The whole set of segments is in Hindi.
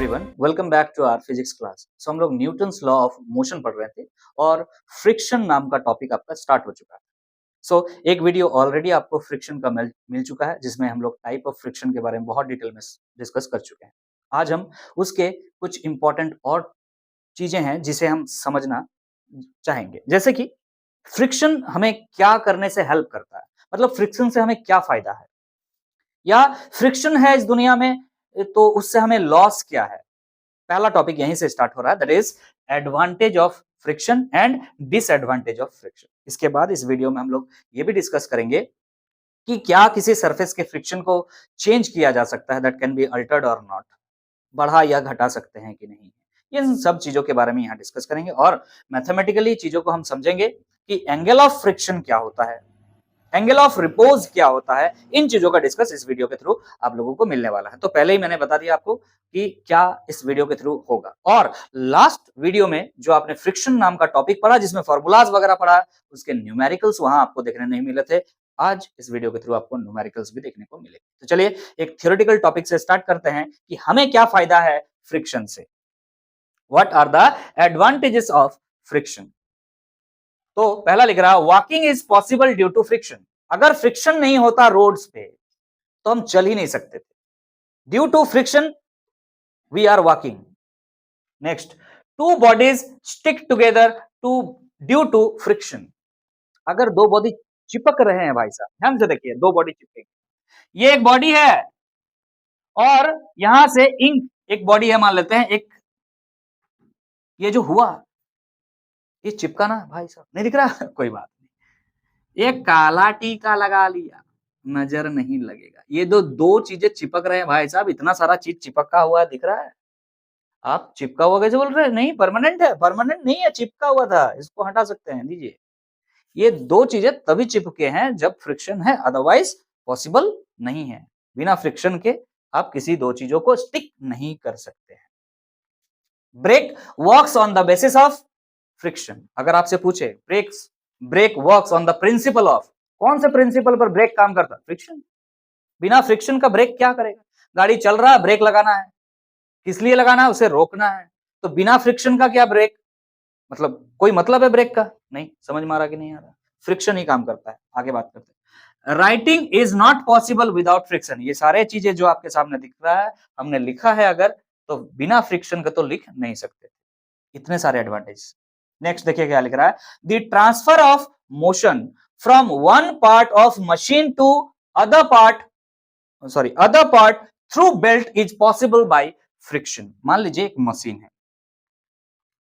Everyone, welcome back to our physics class. हम लोग न्यूटन्स लॉ ऑफ मोशन पढ़ रहे थे और फ्रिक्शन नाम का टॉपिक आपका स्टार्ट हो चुका है। एक वीडियो ऑलरेडी आपको फ्रिक्शन का मिल चुका है, जिसमें हम लोग टाइप ऑफ फ्रिक्शन के बारे में बहुत डिटेल में डिस्कस कर चुके हैं। आज हम उसके कुछ इंपॉर्टेंट और चीजें हैं जिसे हम समझना चाहेंगे, जैसे कि फ्रिक्शन हमें क्या करने से हेल्प करता है, मतलब फ्रिक्शन से हमें क्या फायदा है, या फ्रिक्शन है इस दुनिया में तो उससे हमें लॉस क्या है। पहला टॉपिक यहीं से स्टार्ट हो रहा है, that is advantage of friction and disadvantage of friction. इसके बाद इस वीडियो में हम लोग ये भी डिस्कस करेंगे कि क्या किसी सरफेस के फ्रिक्शन को चेंज किया जा सकता है, दैट कैन बी अल्टर्ड और नॉट, बढ़ा या घटा सकते हैं कि नहीं। इन सब चीजों के बारे में यहाँ डिस्कस करेंगे और मैथमेटिकली चीजों को हम समझेंगे कि एंगल ऑफ फ्रिक्शन क्या होता है, एंगल ऑफ रिपोज क्या होता है। इन चीजों का डिस्कस इस वीडियो के थ्रू आप लोगों को मिलने वाला है। तो पहले ही मैंने बता दिया आपको कि क्या इस वीडियो के थ्रू होगा। और लास्ट वीडियो में जो आपने फ्रिक्शन नाम का टॉपिक पढ़ा, जिसमें फॉर्मूलाज वगैरह पढ़ा, उसके न्यूमेरिकल्स वहां आपको देखने नहीं मिले थे। आज इस वीडियो के थ्रू आपको न्यूमेरिकल्स भी देखने को मिले। तो चलिए एक थ्योरेटिकल टॉपिक से स्टार्ट करते हैं कि हमें क्या फायदा है फ्रिक्शन से। What are the advantages of friction. तो पहला लिख रहा है, walking is possible due to friction. अगर फ्रिक्शन नहीं होता रोड्स पे तो हम चल ही नहीं सकते थे। Due to friction we are walking. Next, two bodies stick together too due to friction. अगर दो बॉडी चिपक रहे हैं, भाई साहब ध्यान से देखिए, दो बॉडी चिपकेंगे। ये एक बॉडी है और यहां से इंक एक बॉडी है, मान लेते हैं एक, ये जो हुआ ये चिपका ना भाई साहब, नहीं दिख रहा कोई बात नहीं, एक काला टीका लगा लिया, नजर नहीं लगेगा। ये दो चीजें चिपक रहे हैं भाई साहब, इतना सारा चीज चिपका हुआ दिख रहा है। आप चिपका हुआ कैसे बोल रहे हैं? नहीं, परमानेंट है। परमानेंट नहीं है, चिपका हुआ था, इसको हटा सकते हैं, दीजिए। ये दो चीजें तभी चिपके हैं जब फ्रिक्शन है, अदरवाइज पॉसिबल नहीं है। बिना फ्रिक्शन के आप किसी दो चीजों को स्टिक नहीं कर सकते हैं। Brake works on the basis of friction. अगर आपसे पूछे brake works on the principle of, कौन से प्रिंसिपल पर ब्रेक काम करता है? फ्रिक्शन। बिना फ्रिक्शन का ब्रेक क्या करेगा? गाड़ी चल रहा है, ब्रेक लगाना है, किस लिए लगाना है? उसे रोकना है। तो बिना फ्रिक्शन का क्या ब्रेक, मतलब कोई मतलब है ब्रेक का? नहीं। समझ में आ रहा कि नहीं आ रहा? फ्रिक्शन ही काम करता है। आगे बात करते हैं। Writing is not possible without friction. ये सारे चीजें जो आपके सामने दिख रहा है, हमने लिखा है अगर, तो बिना फ्रिक्शन का तो लिख नहीं सकते। इतने सारे एडवांटेज। नेक्स्ट देखिए क्या लिख रहा है, the transfer of motion from one part of machine to other part through belt is possible by friction. मान लीजिए एक मशीन है,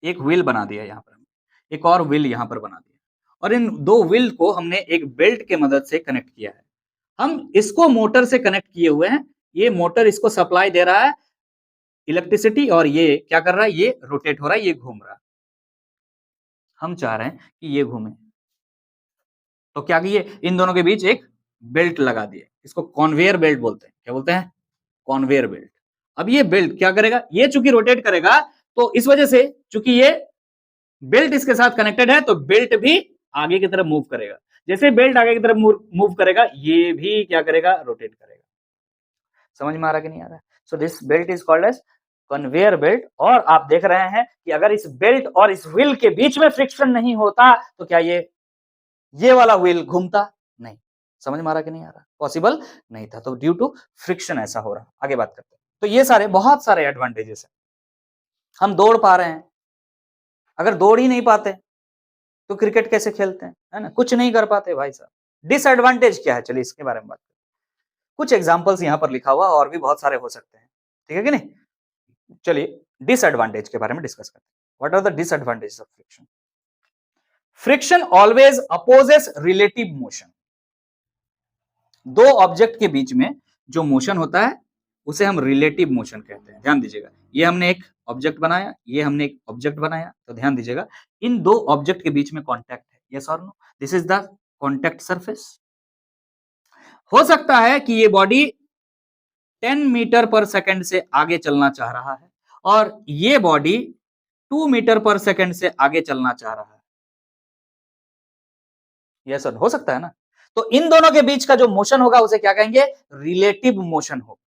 एक व्हील बना दिया यहां पर, एक और व्हील यहां पर बना दिया, और इन दो व्हील को हमने एक बेल्ट के मदद से कनेक्ट किया है। हम इसको मोटर से कनेक्ट किए हुए हैं, ये मोटर इसको सप्लाई दे रहा है इलेक्ट्रिसिटी, और ये क्या कर रहा है? ये रोटेट हो रहा है, ये घूम रहा है। हम चाह रहे हैं कि ये घूमे, तो क्या किए? इन दोनों के बीच एक बेल्ट लगा दिए, इसको कन्वेयर बेल्ट बोलते हैं। क्या बोलते हैं? Conveyor belt. अब ये बेल्ट क्या करेगा? ये चूंकि रोटेट करेगा, तो इस वजह से चूंकि ये बेल्ट इसके साथ कनेक्टेड है, तो बेल्ट भी आगे की तरफ मूव करेगा। जैसे बेल्ट आगे की तरफ मूव करेगा, ये भी क्या करेगा? रोटेट करेगा। समझ में आ रहा कि नहीं आ रहा? So this belt is called as conveyor belt. और आप देख रहे हैं कि अगर इस बेल्ट और इस व्हील के बीच में फ्रिक्शन नहीं होता तो क्या ये वाला व्हील घूमता? नहीं। समझ में आ रहा कि नहीं आ रहा? पॉसिबल नहीं था, तो ड्यू टू फ्रिक्शन ऐसा हो रहा। आगे बात करते हैं। तो ये सारे बहुत सारे एडवांटेजेस हैं। हम दौड़ पा रहे हैं, अगर दौड़ ही नहीं पाते तो क्रिकेट कैसे खेलते हैं, है ना? कुछ नहीं कर पाते भाई साहब। डिसएडवांटेज क्या है? चलिए इसके बारे में बात करते हैं। कुछ एग्जांपल्स यहां पर लिखा हुआ, और भी बहुत सारे हो सकते हैं, ठीक है कि नहीं? चलिए डिसएडवांटेज के बारे में डिस्कस करते हैं। What are the disadvantages of friction? Friction always opposes relative motion. दो ऑब्जेक्ट के बीच में जो मोशन होता है उसे हम रिलेटिव मोशन कहते हैं। ध्यान दीजिएगा, ये हमने एक ऑब्जेक्ट बनाया, ये हमने एक ऑब्जेक्ट बनाया, तो ध्यान दीजिएगा इन दो ऑब्जेक्ट के बीच में कांटेक्ट है। यस और no? This is the contact surface. हो सकता है कि ये बॉडी 10 मीटर पर सेकंड से आगे चलना चाह रहा है और ये बॉडी 2 मीटर पर सेकंड से आगे चलना चाह रहा है। यस और हो सकता है ना? तो इन दोनों के बीच का जो मोशन होगा उसे क्या कहेंगे? रिलेटिव मोशन होगा।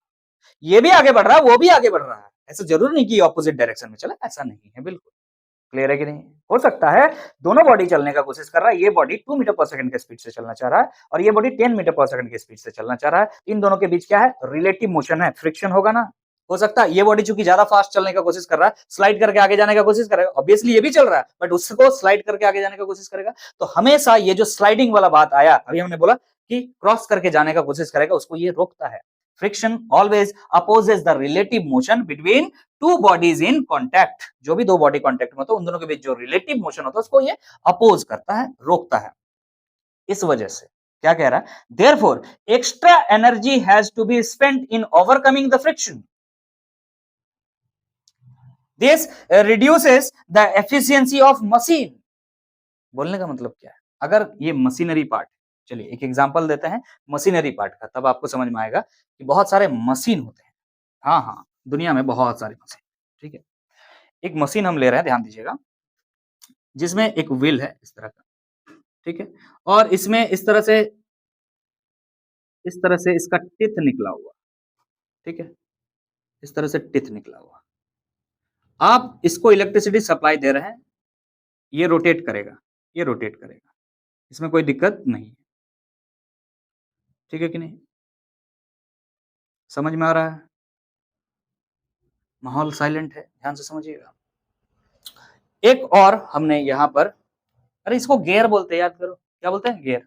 ये भी आगे बढ़ रहा है, वो भी आगे बढ़ रहा है, ऐसा जरूर नहीं कि ऑपोजिट डायरेक्शन में चला, ऐसा नहीं है बिल्कुल। क्लियर है कि नहीं? हो सकता है दोनों बॉडी चलने का कोशिश कर रहा है, ये बॉडी 2 मीटर पर सेकंड के स्पीड से चलना चाह रहा है और ये बॉडी 10 मीटर पर सेकंड के स्पीड से चलना चाह रहा है। इन दोनों के बीच क्या है? रिलेटिव मोशन है, फ्रिक्शन होगा ना। हो सकता है ये बॉडी चूंकि ज्यादा फास्ट चलने का कोशिश कर रहा है, स्लाइड करके आगे जाने का कोशिश करेगा, ऑब्वियसली ये भी चल रहा है बट उसको स्लाइड करके आगे जाने का कोशिश करेगा। तो हमेशा ये जो स्लाइडिंग वाला बात आया, अभी हमने बोला कि क्रॉस करके जाने का कोशिश करेगा, उसको ये रोकता है। Friction always opposes the relative motion between two bodies in contact. जो भी दो बॉडी कॉन्टैक्ट में होता है उन दोनों के बीच जो रिलेटिव मोशन होता है उसको ये अपोज करता है, रोकता है। इस वजह से क्या कह रहा है? Therefore extra energy has to be spent in overcoming the friction. This reduces the efficiency of machine. बोलने का मतलब क्या है? अगर ये मशीनरी पार्ट, चलिए एक एग्जांपल देते हैं मशीनरी पार्ट का, तब आपको समझ में आएगा कि बहुत सारे मशीन होते हैं। हाँ हाँ, दुनिया में बहुत सारी मशीन, ठीक है। एक मशीन हम ले रहे हैं, ध्यान दीजिएगा, जिसमें एक व्हील है इस तरह का, ठीक है, और इसमें इस तरह से इसका टिथ निकला हुआ, ठीक है, इस तरह से टिथ निकला हुआ। आप इसको इलेक्ट्रिसिटी सप्लाई दे रहे हैं, ये रोटेट करेगा, ये रोटेट करेगा, इसमें कोई दिक्कत नहीं है, ठीक है कि नहीं? समझ में आ रहा है? माहौल साइलेंट है, ध्यान से समझिएगा। एक और हमने यहां पर, अरे इसको गियर बोलते हैं, याद करो क्या बोलते हैं? गियर।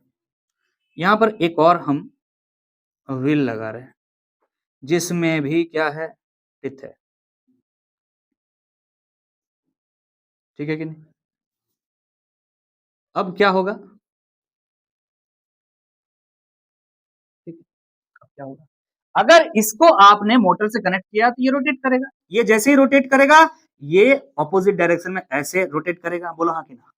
यहां पर एक और हम व्हील लगा रहे हैं जिसमें भी क्या है? टिथ है, ठीक है कि नहीं? अब क्या होगा? ठीक है, अब क्या होगा? अगर इसको आपने मोटर से कनेक्ट किया तो ये रोटेट करेगा, ये जैसे ही रोटेट करेगा ये ऑपोजिट डायरेक्शन में ऐसे रोटेट करेगा, बोलो हाँ कि ना?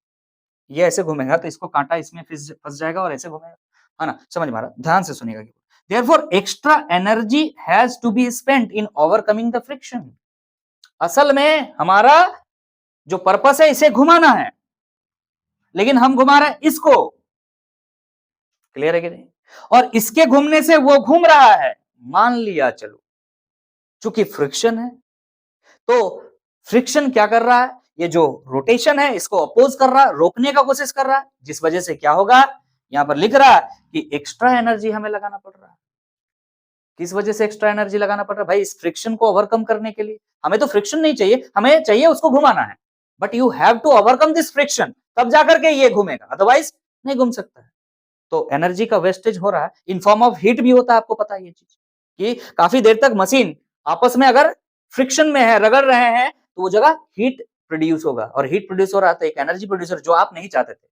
ये ऐसे घूमेगा तो इसको कांटा इसमें फंस जाएगा और ऐसे घूमेगा, है ना? समझ में आ रहा? ध्यान से सुनिएगा। Therefore extra energy has to be spent in overcoming the friction. असल में हमारा जो पर्पस है इसे घुमाना है, लेकिन हम घुमा रहे हैं इसको। क्लियर है कि नहीं? और इसके घूमने से वो घूम रहा है, मान लिया चलो, चूंकि फ्रिक्शन है तो फ्रिक्शन क्या कर रहा है? ये जो रोटेशन है इसको अपोज कर रहा है, रोकने का कोशिश कर रहा है, जिस वजह से क्या होगा? यहां पर लिख रहा है कि एक्स्ट्रा एनर्जी हमें लगाना पड़ रहा है। किस वजह से एक्स्ट्रा एनर्जी लगाना पड़ रहा है? भाई इस फ्रिक्शन को ओवरकम करने के लिए। हमें तो फ्रिक्शन नहीं चाहिए, हमें चाहिए उसको घुमाना है, but you have to overcome this friction, तब जाकर के ये घूमेगा, अदरवाइज नहीं घूम सकता है। तो एनर्जी का वेस्टेज हो रहा है, इन फॉर्म ऑफ हीट भी होता है, आपको पता है ये चीज, कि काफी देर तक मशीन आपस में अगर फ्रिक्शन में है, रगड़ रहे हैं, तो वो जगह हीट प्रोड्यूस होगा, और हीट प्रोड्यूस हो रहा है तो एक एनर्जी प्रोड्यूसर, जो आप नहीं चाहते थे।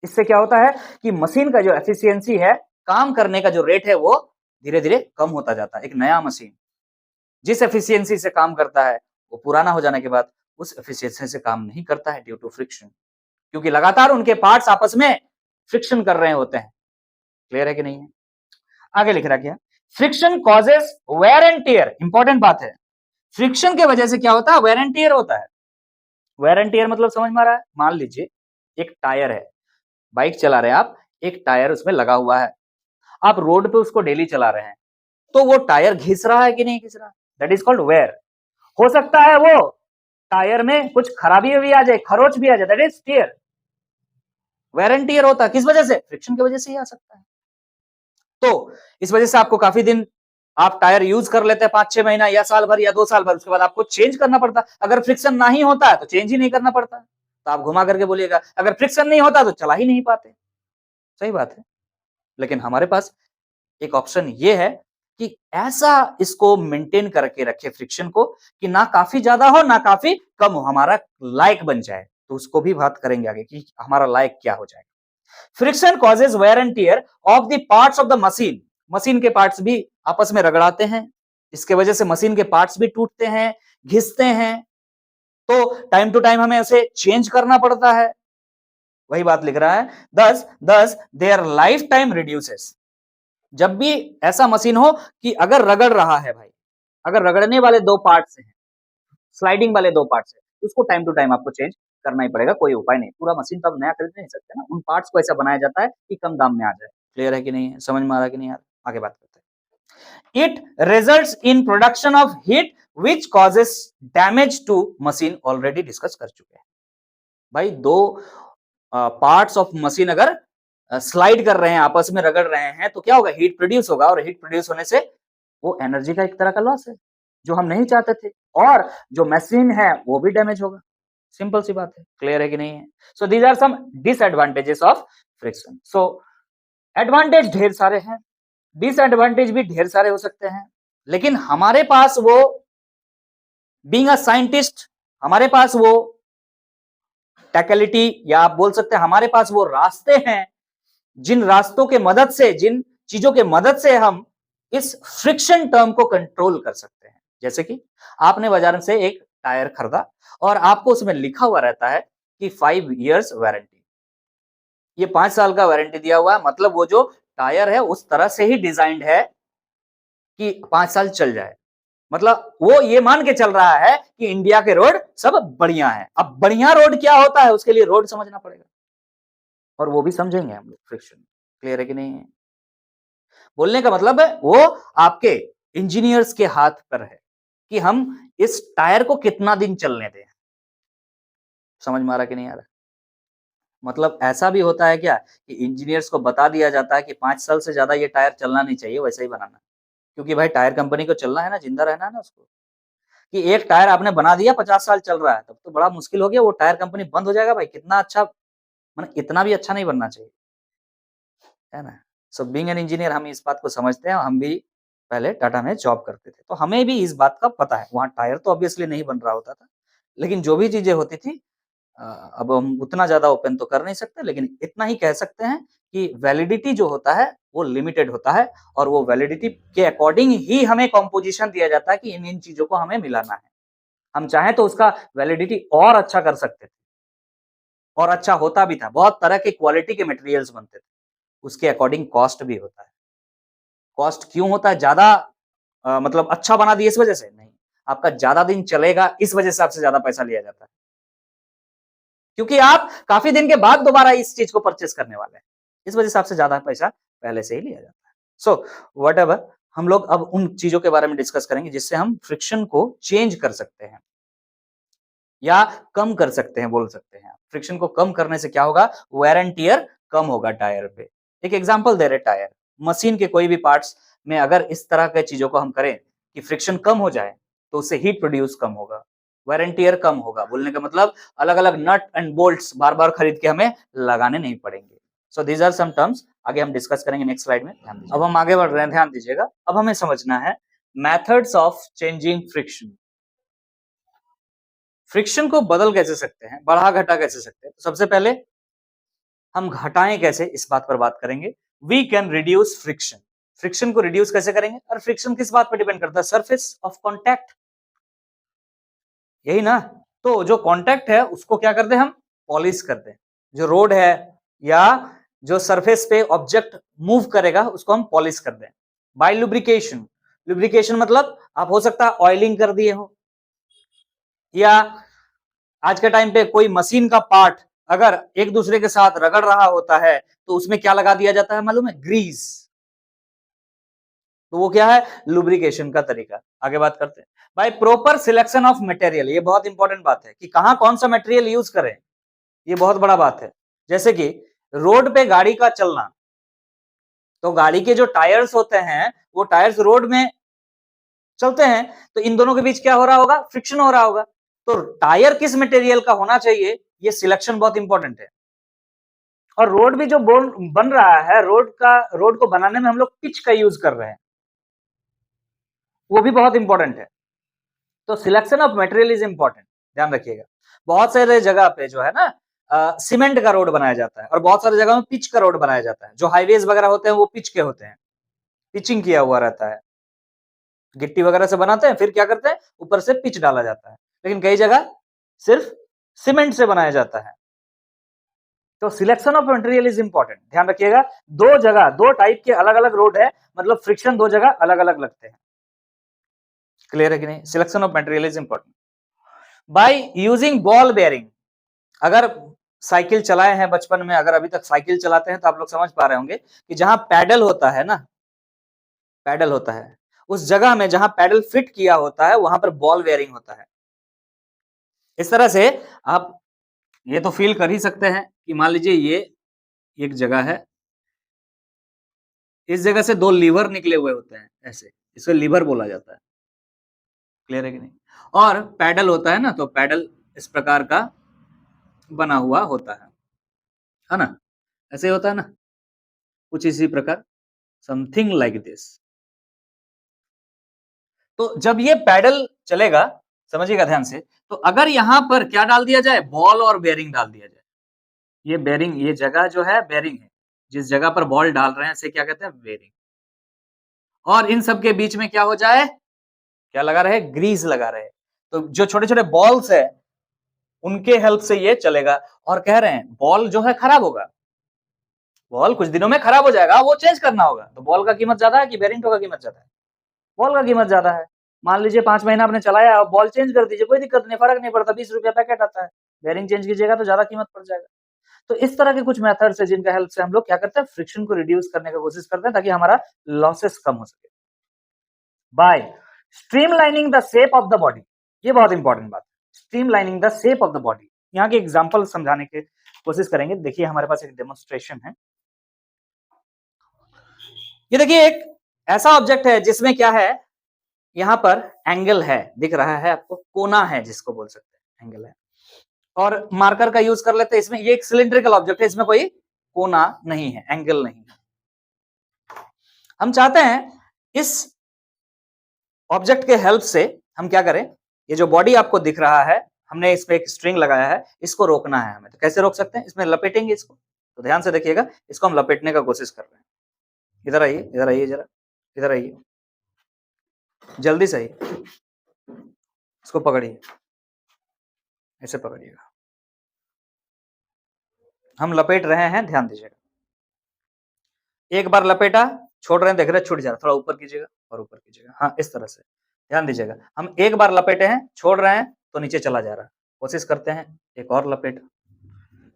इससे क्या होता है कि मशीन का जो एफिशिएंसी है, काम करने का जो रेट है, वो धीरे धीरे कम होता जाता है। एक नया मशीन जिस एफिशिएंसी से काम करता है, वो पुराना हो जाने के बाद उस एफिशिएंसी से काम नहीं करता है ड्यू टू फ्रिक्शन, क्योंकि लगातार उनके पार्ट्स आपस में फ्रिक्शन कर रहे होते हैं। क्लियर है कि नहीं है? आगे लिख रहा क्या? Friction causes wear and tear. Important बात है, फ्रिक्शन के वजह से क्या होता है? वेयर एंड टियर होता है। वेयर एंड टियर मतलब समझ में आ रहा है? मान लीजिए एक टायर है, बाइक चला रहे हैं आप, एक टायर उसमें लगा हुआ है, आप रोड पे उसको डेली चला रहे हैं, तो वो टायर घिस रहा है कि नहीं घिस रहा? That is called wear. हो सकता है वो टायर में कुछ खराबी भी आ जाए, खरोच भी आ जाए, that is tear. Wear and tear होता है किस वजह से? फ्रिक्शन की वजह से ही आ सकता है। तो इस वजह से आपको काफी दिन आप टायर यूज कर लेते हैं, 5-6 महीना या साल भर या 2 साल भर, उसके बाद आपको चेंज करना पड़ता है। अगर फ्रिक्शन ना ही होता है तो चेंज ही नहीं करना पड़ता, तो आप घुमा करके बोलिएगा अगर फ्रिक्शन नहीं होता तो चला ही नहीं पाते। सही बात है, लेकिन हमारे पास एक ऑप्शन ये है कि ऐसा इसको मेंटेन करके रखे फ्रिक्शन को कि ना काफी ज्यादा हो ना काफी कम हो, हमारा लायक बन जाए। तो उसको भी बात करेंगे आगे कि हमारा लायक क्या हो जाएगा। Friction causes wear and tear of the parts of the machine. Machine के पार्ट्स भी आपस में रगड़ाते हैं, इसके वजह से मशीन के पार्ट्स भी टूटते हैं, घिसते हैं, तो टाइम टू टाइम हमें उसे चेंज करना पड़ता है। वही बात लिख रहा है, दस दस देयर लाइफ टाइम रिड्यूसेस। जब भी ऐसा मशीन हो कि अगर रगड़ रहा है भाई, अगर रगड़ने वाले दो पार्ट्स हैं, स्लाइडिंग वाले दो पार्ट्स है, उसको टाइम टू टाइम आपको चेंज करना ही पड़ेगा, कोई उपाय नहीं। पूरा मशीन तो आप नया खरीद नहीं सकते ना, उन पार्ट्स को ऐसा बनाया जाता है कि कम दाम में आ जाए। क्लियर है कि नहीं है? समझ में आ रहा है कि नहीं यार? आगे बात करते हैं। It results in production of heat which causes damage to machine, already discuss कर चुके हैं भाई। दो पार्ट्स ऑफ मशीन अगर स्लाइड कर रहे हैं, आपस में रगड़ रहे हैं, तो क्या होगा, हीट प्रोड्यूस होगा, और हीट प्रोड्यूस होने से वो एनर्जी का एक तरह का लॉस है जो हम नहीं चाहते थे, और जो मशीन है वो भी डैमेज होगा। सिंपल सी बात है, क्लियर है कि नहीं है? So these are some disadvantages of friction. So advantage ढेर सारे हैं, डिसएडवांटेज भी ढेर सारे हो सकते हैं, लेकिन हमारे पास वो, बीइंग अ साइंटिस्ट, हमारे पास वो टेक्निकलिटी, या आप बोल सकते हैं हमारे पास वो रास्ते हैं, जिन रास्तों के मदद से, जिन चीजों के मदद से हम इस फ्रिक्शन टर्म को कंट्रोल कर सकते हैं। जैसे कि आपने बाजार से एक टायर खरीदा और आपको उसमें लिखा हुआ रहता है कि 5 इयर्स वारंटी, ये 5 साल का वारंटी दिया हुआ है, मतलब वो जो टायर है उस तरह से ही डिजाइंड है कि 5 साल चल जाए। मतलब वो ये मान के चल रहा है कि इंडिया के रोड सब बढ़िया है। अब बढ़िया रोड क्या होता है, उसके लिए रोड समझना पड़ेगा, और वो भी समझेंगे हम लोग फ्रिक्शन। क्लियर है कि नहीं है? बोलने का मतलब है वो आपके इंजीनियर्स के हाथ पर है कि हम इस टायर को कितना दिन चलने दें। समझ में आ रहा कि नहीं आ रहा? मतलब ऐसा भी होता है क्या कि इंजीनियर्स को बता दिया जाता है कि 5 साल से ज्यादा ये टायर चलना नहीं चाहिए, वैसे ही बनाना, क्योंकि भाई टायर कंपनी को चलना है ना, जिंदा रहना है ना उसको। कि एक टायर आपने बना दिया 50 साल चल रहा है, तब तो बड़ा मुश्किल हो गया, वो टायर कंपनी बंद हो जाएगा भाई। कितना अच्छा, मतलब इतना भी अच्छा नहीं बनना चाहिए, है ना? सो बीइंग एन इंजीनियर हम इस बात को समझते हैं, हम भी पहले टाटा में जॉब करते थे, तो हमें भी इस बात का पता है। वहाँ टायर तो ऑब्वियसली नहीं बन रहा होता था, लेकिन जो भी चीजें होती थी, अब हम उतना ज्यादा ओपन तो कर नहीं सकते, लेकिन इतना ही कह सकते हैं कि वैलिडिटी जो होता है वो लिमिटेड होता है, और वो वैलिडिटी के अकॉर्डिंग ही हमें कॉम्पोजिशन दिया जाता है कि इन इन चीजों को हमें मिलाना है। हम चाहें तो उसका वैलिडिटी और अच्छा कर सकते थे, और अच्छा होता भी था। बहुत तरह के क्वालिटी के मटेरियल्स बनते थे, उसके अकॉर्डिंग कॉस्ट भी होता है। कॉस्ट क्यों होता है ज्यादा? मतलब अच्छा बना दिए इस वजह से नहीं, आपका ज्यादा दिन चलेगा इस वजह से आपसे ज्यादा पैसा लिया जाता है, क्योंकि आप काफी दिन के बाद दोबारा इस चीज को परचेस करने वाले हैं, इस वजह से आपसे ज्यादा पैसा पहले से ही लिया जाता है। सो व्हाटएवर, हम लोग अब उन चीजों के बारे में डिस्कस करेंगे जिससे हम फ्रिक्शन को चेंज कर सकते हैं या कम कर सकते हैं, बोल सकते हैं। फ्रिक्शन को कम करने से क्या होगा, वेयर एंड टियर कम होगा टायर पे। एक एग्जांपल दे रहे, टायर, मशीन के कोई भी पार्ट्स में अगर इस तरह के चीजों को हम करें कि फ्रिक्शन कम हो जाए, तो उससे हीट प्रोड्यूस कम होगा, वेयर एंड टियर कम होगा। बोलने का मतलब अलग अलग नट एंड बोल्ट्स बार बार खरीद के हमें लगाने नहीं पड़ेंगे। So these are some terms, आगे हम डिस्कस करेंगे नेक्स्ट स्लाइड में, ध्यान दीजिए। अब हम आगे बढ़ रहे हैं, ध्यान दीजिएगा। अब हमें समझना है methods of changing friction. Friction को बदल कैसे सकते हैं, बढ़ा घटा कैसे सकते हैं? तो सबसे पहले हम घटाएं कैसे, इस बात पर बात करेंगे। We can reduce friction. Friction को रिड्यूस कैसे करेंगे? और फ्रिक्शन किस बात पर डिपेंड करता है? सरफेस ऑफ कॉन्टैक्ट, यही ना। तो जो कॉन्टैक्ट है उसको क्या करते हैं हम? पॉलिश करते हैं। जो रोड है या जो सरफेस पे ऑब्जेक्ट मूव करेगा उसको हम पॉलिश करते हैं बाय लुब्रिकेशन। लुब्रिकेशन मतलब आप हो सकता है ऑयलिंग कर दिए हो, या आज के टाइम पे कोई मशीन का पार्ट अगर एक दूसरे के साथ रगड़ रहा होता है तो उसमें क्या लगा दिया जाता है मालूम है? ग्रीस। तो वो क्या है? लुब्रिकेशन का तरीका। आगे बात करते हैं भाई, प्रॉपर सिलेक्शन ऑफ मटेरियल। ये बहुत इंपॉर्टेंट बात है कि कहां कौन सा मटेरियल यूज करें, ये बहुत बड़ा बात है। जैसे कि रोड पे गाड़ी का चलना, तो गाड़ी के जो टायर्स होते हैं वो टायर्स रोड में चलते हैं, तो इन दोनों के बीच क्या हो रहा होगा? फ्रिक्शन हो रहा होगा। तो टायर किस मटेरियल का होना चाहिए, ये सिलेक्शन बहुत इंपॉर्टेंट है। और रोड भी जो बन रहा है, रोड को बनाने में हम लोग पिच का यूज कर रहे हैं, वो भी बहुत इंपॉर्टेंट है। तो selection of material is important, ध्यान रखिएगा। बहुत सारे जगह पे जो है ना सीमेंट का रोड बनाया जाता है, और बहुत सारी जगह में पिच का रोड बनाया जाता है। जो हाईवेज वगैरह होते हैं वो पिच के होते हैं, पिचिंग किया हुआ रहता है। गिट्टी वगैरह से बनाते हैं, फिर क्या करते हैं, ऊपर से पिच डाला जाता है। लेकिन कई जगह सिर्फ सीमेंट से बनाया जाता है। तो selection of material is important, ध्यान रखिएगा। दो जगह, दो टाइप के अलग अलग रोड है, मतलब फ्रिक्शन दो जगह अलग अलग लगते हैं। क्लियर है कि नहीं? Selection of material is important. By using ball bearing, अगर साइकिल चलाए हैं बचपन में, अगर अभी तक साइकिल चलाते हैं तो आप लोग समझ पा रहे होंगे कि जहां पैडल होता है ना, पैडल होता है, उस जगह में जहां पैडल फिट किया होता है वहां पर बॉल बेयरिंग होता है। इस तरह से आप ये तो फील कर ही सकते हैं कि मान लीजिए ये एक जगह है, इस जगह से दो लीवर निकले हुए होते हैं ऐसे, इसको लीवर बोला जाता है। क्लियर है कि नहीं? और पैडल होता है ना, तो पैडल इस प्रकार का बना हुआ होता है ना? ऐसे ही होता है ना, कुछ इसी प्रकार, समथिंग लाइक दिस। तो जब ये पैडल चलेगा, समझिएगा ध्यान से, तो अगर यहां पर क्या डाल दिया जाए, बॉल और बेयरिंग डाल दिया जाए, ये बेयरिंग, ये जगह जो है बेयरिंग है, जिस जगह पर बॉल डाल रहे हैं इसे क्या कहते हैं, बेयरिंग। और इन सब के बीच में क्या हो जाए, क्या लगा रहे, ग्रीस लगा रहे। तो जो छोटे छोटे बॉल्स है उनके हेल्प से ये चलेगा। और कह रहे हैं बॉल जो है खराब होगा, बॉल कुछ दिनों में खराब हो जाएगा, वो चेंज करना होगा। तो बॉल का कीमत ज्यादा है कि बेयरिंग का कीमत ज्यादा है? बॉल का कीमत ज्यादा है। मान लीजिए 5 महीना आपने चलाया, बॉल चेंज कर दीजिए, कोई दिक्कत नहीं, फर्क नहीं पड़ता, 20 रुपया पैकेट आता है। बेयरिंग चेंज कीजिएगा तो ज्यादा कीमत पड़ जाएगा। तो इस तरह के कुछ मेथड्स है जिनका हेल्प से हम लोग क्या करते हैं, फ्रिक्शन को रिड्यूस करने की कोशिश करते हैं ताकि हमारा लॉसेस कम हो सके। By streamlining the shape of the body, ये बहुत इंपॉर्टेंट बात है, streamlining the shape of the body. यहाँ के एग्जांपल समझाने की कोशिश करेंगे। देखिए हमारे पास एक डेमोन्स्ट्रेशन है। ये देखिए एक ऐसा ऑब्जेक्ट है जिसमें क्या है, यहां पर एंगल है, दिख रहा है आपको, कोना है जिसको बोल सकते हैं, एंगल है। और मार्कर का यूज कर लेते हैं इसमें। ये एक सिलिंड्रिकल ऑब्जेक्ट है, इसमें कोई कोना नहीं है, एंगल नहीं है। हम चाहते हैं इस ऑब्जेक्ट के हेल्प से हम क्या करें, ये जो बॉडी आपको दिख रहा है, हमने इस पे एक स्ट्रिंग लगाया है, इसको रोकना है हमें। तो कैसे रोक सकते हैं, इसमें लपेटेंगे इसको। तो ध्यान से देखिएगा, इसको हम लपेटने का कोशिश कर रहे हैं। इधर आइए, इधर आइए जरा, इधर आइए, जल्दी से आइए, इसको पकड़िए, ऐसे पकड़िएगा। हम लपेट रहे हैं, ध्यान दीजिएगा। एक बार लपेटा, छोड़ रहे हैं, देख रहे हैं छूट जा रहा है, थोड़ा ऊपर कीजिएगा और ऊपर कीजिएगा, हाँ इस तरह से। ध्यान दीजिएगा, हम एक बार लपेटे हैं, छोड़ रहे हैं तो नीचे चला जा रहा है। कोशिश करते हैं एक और लपेट,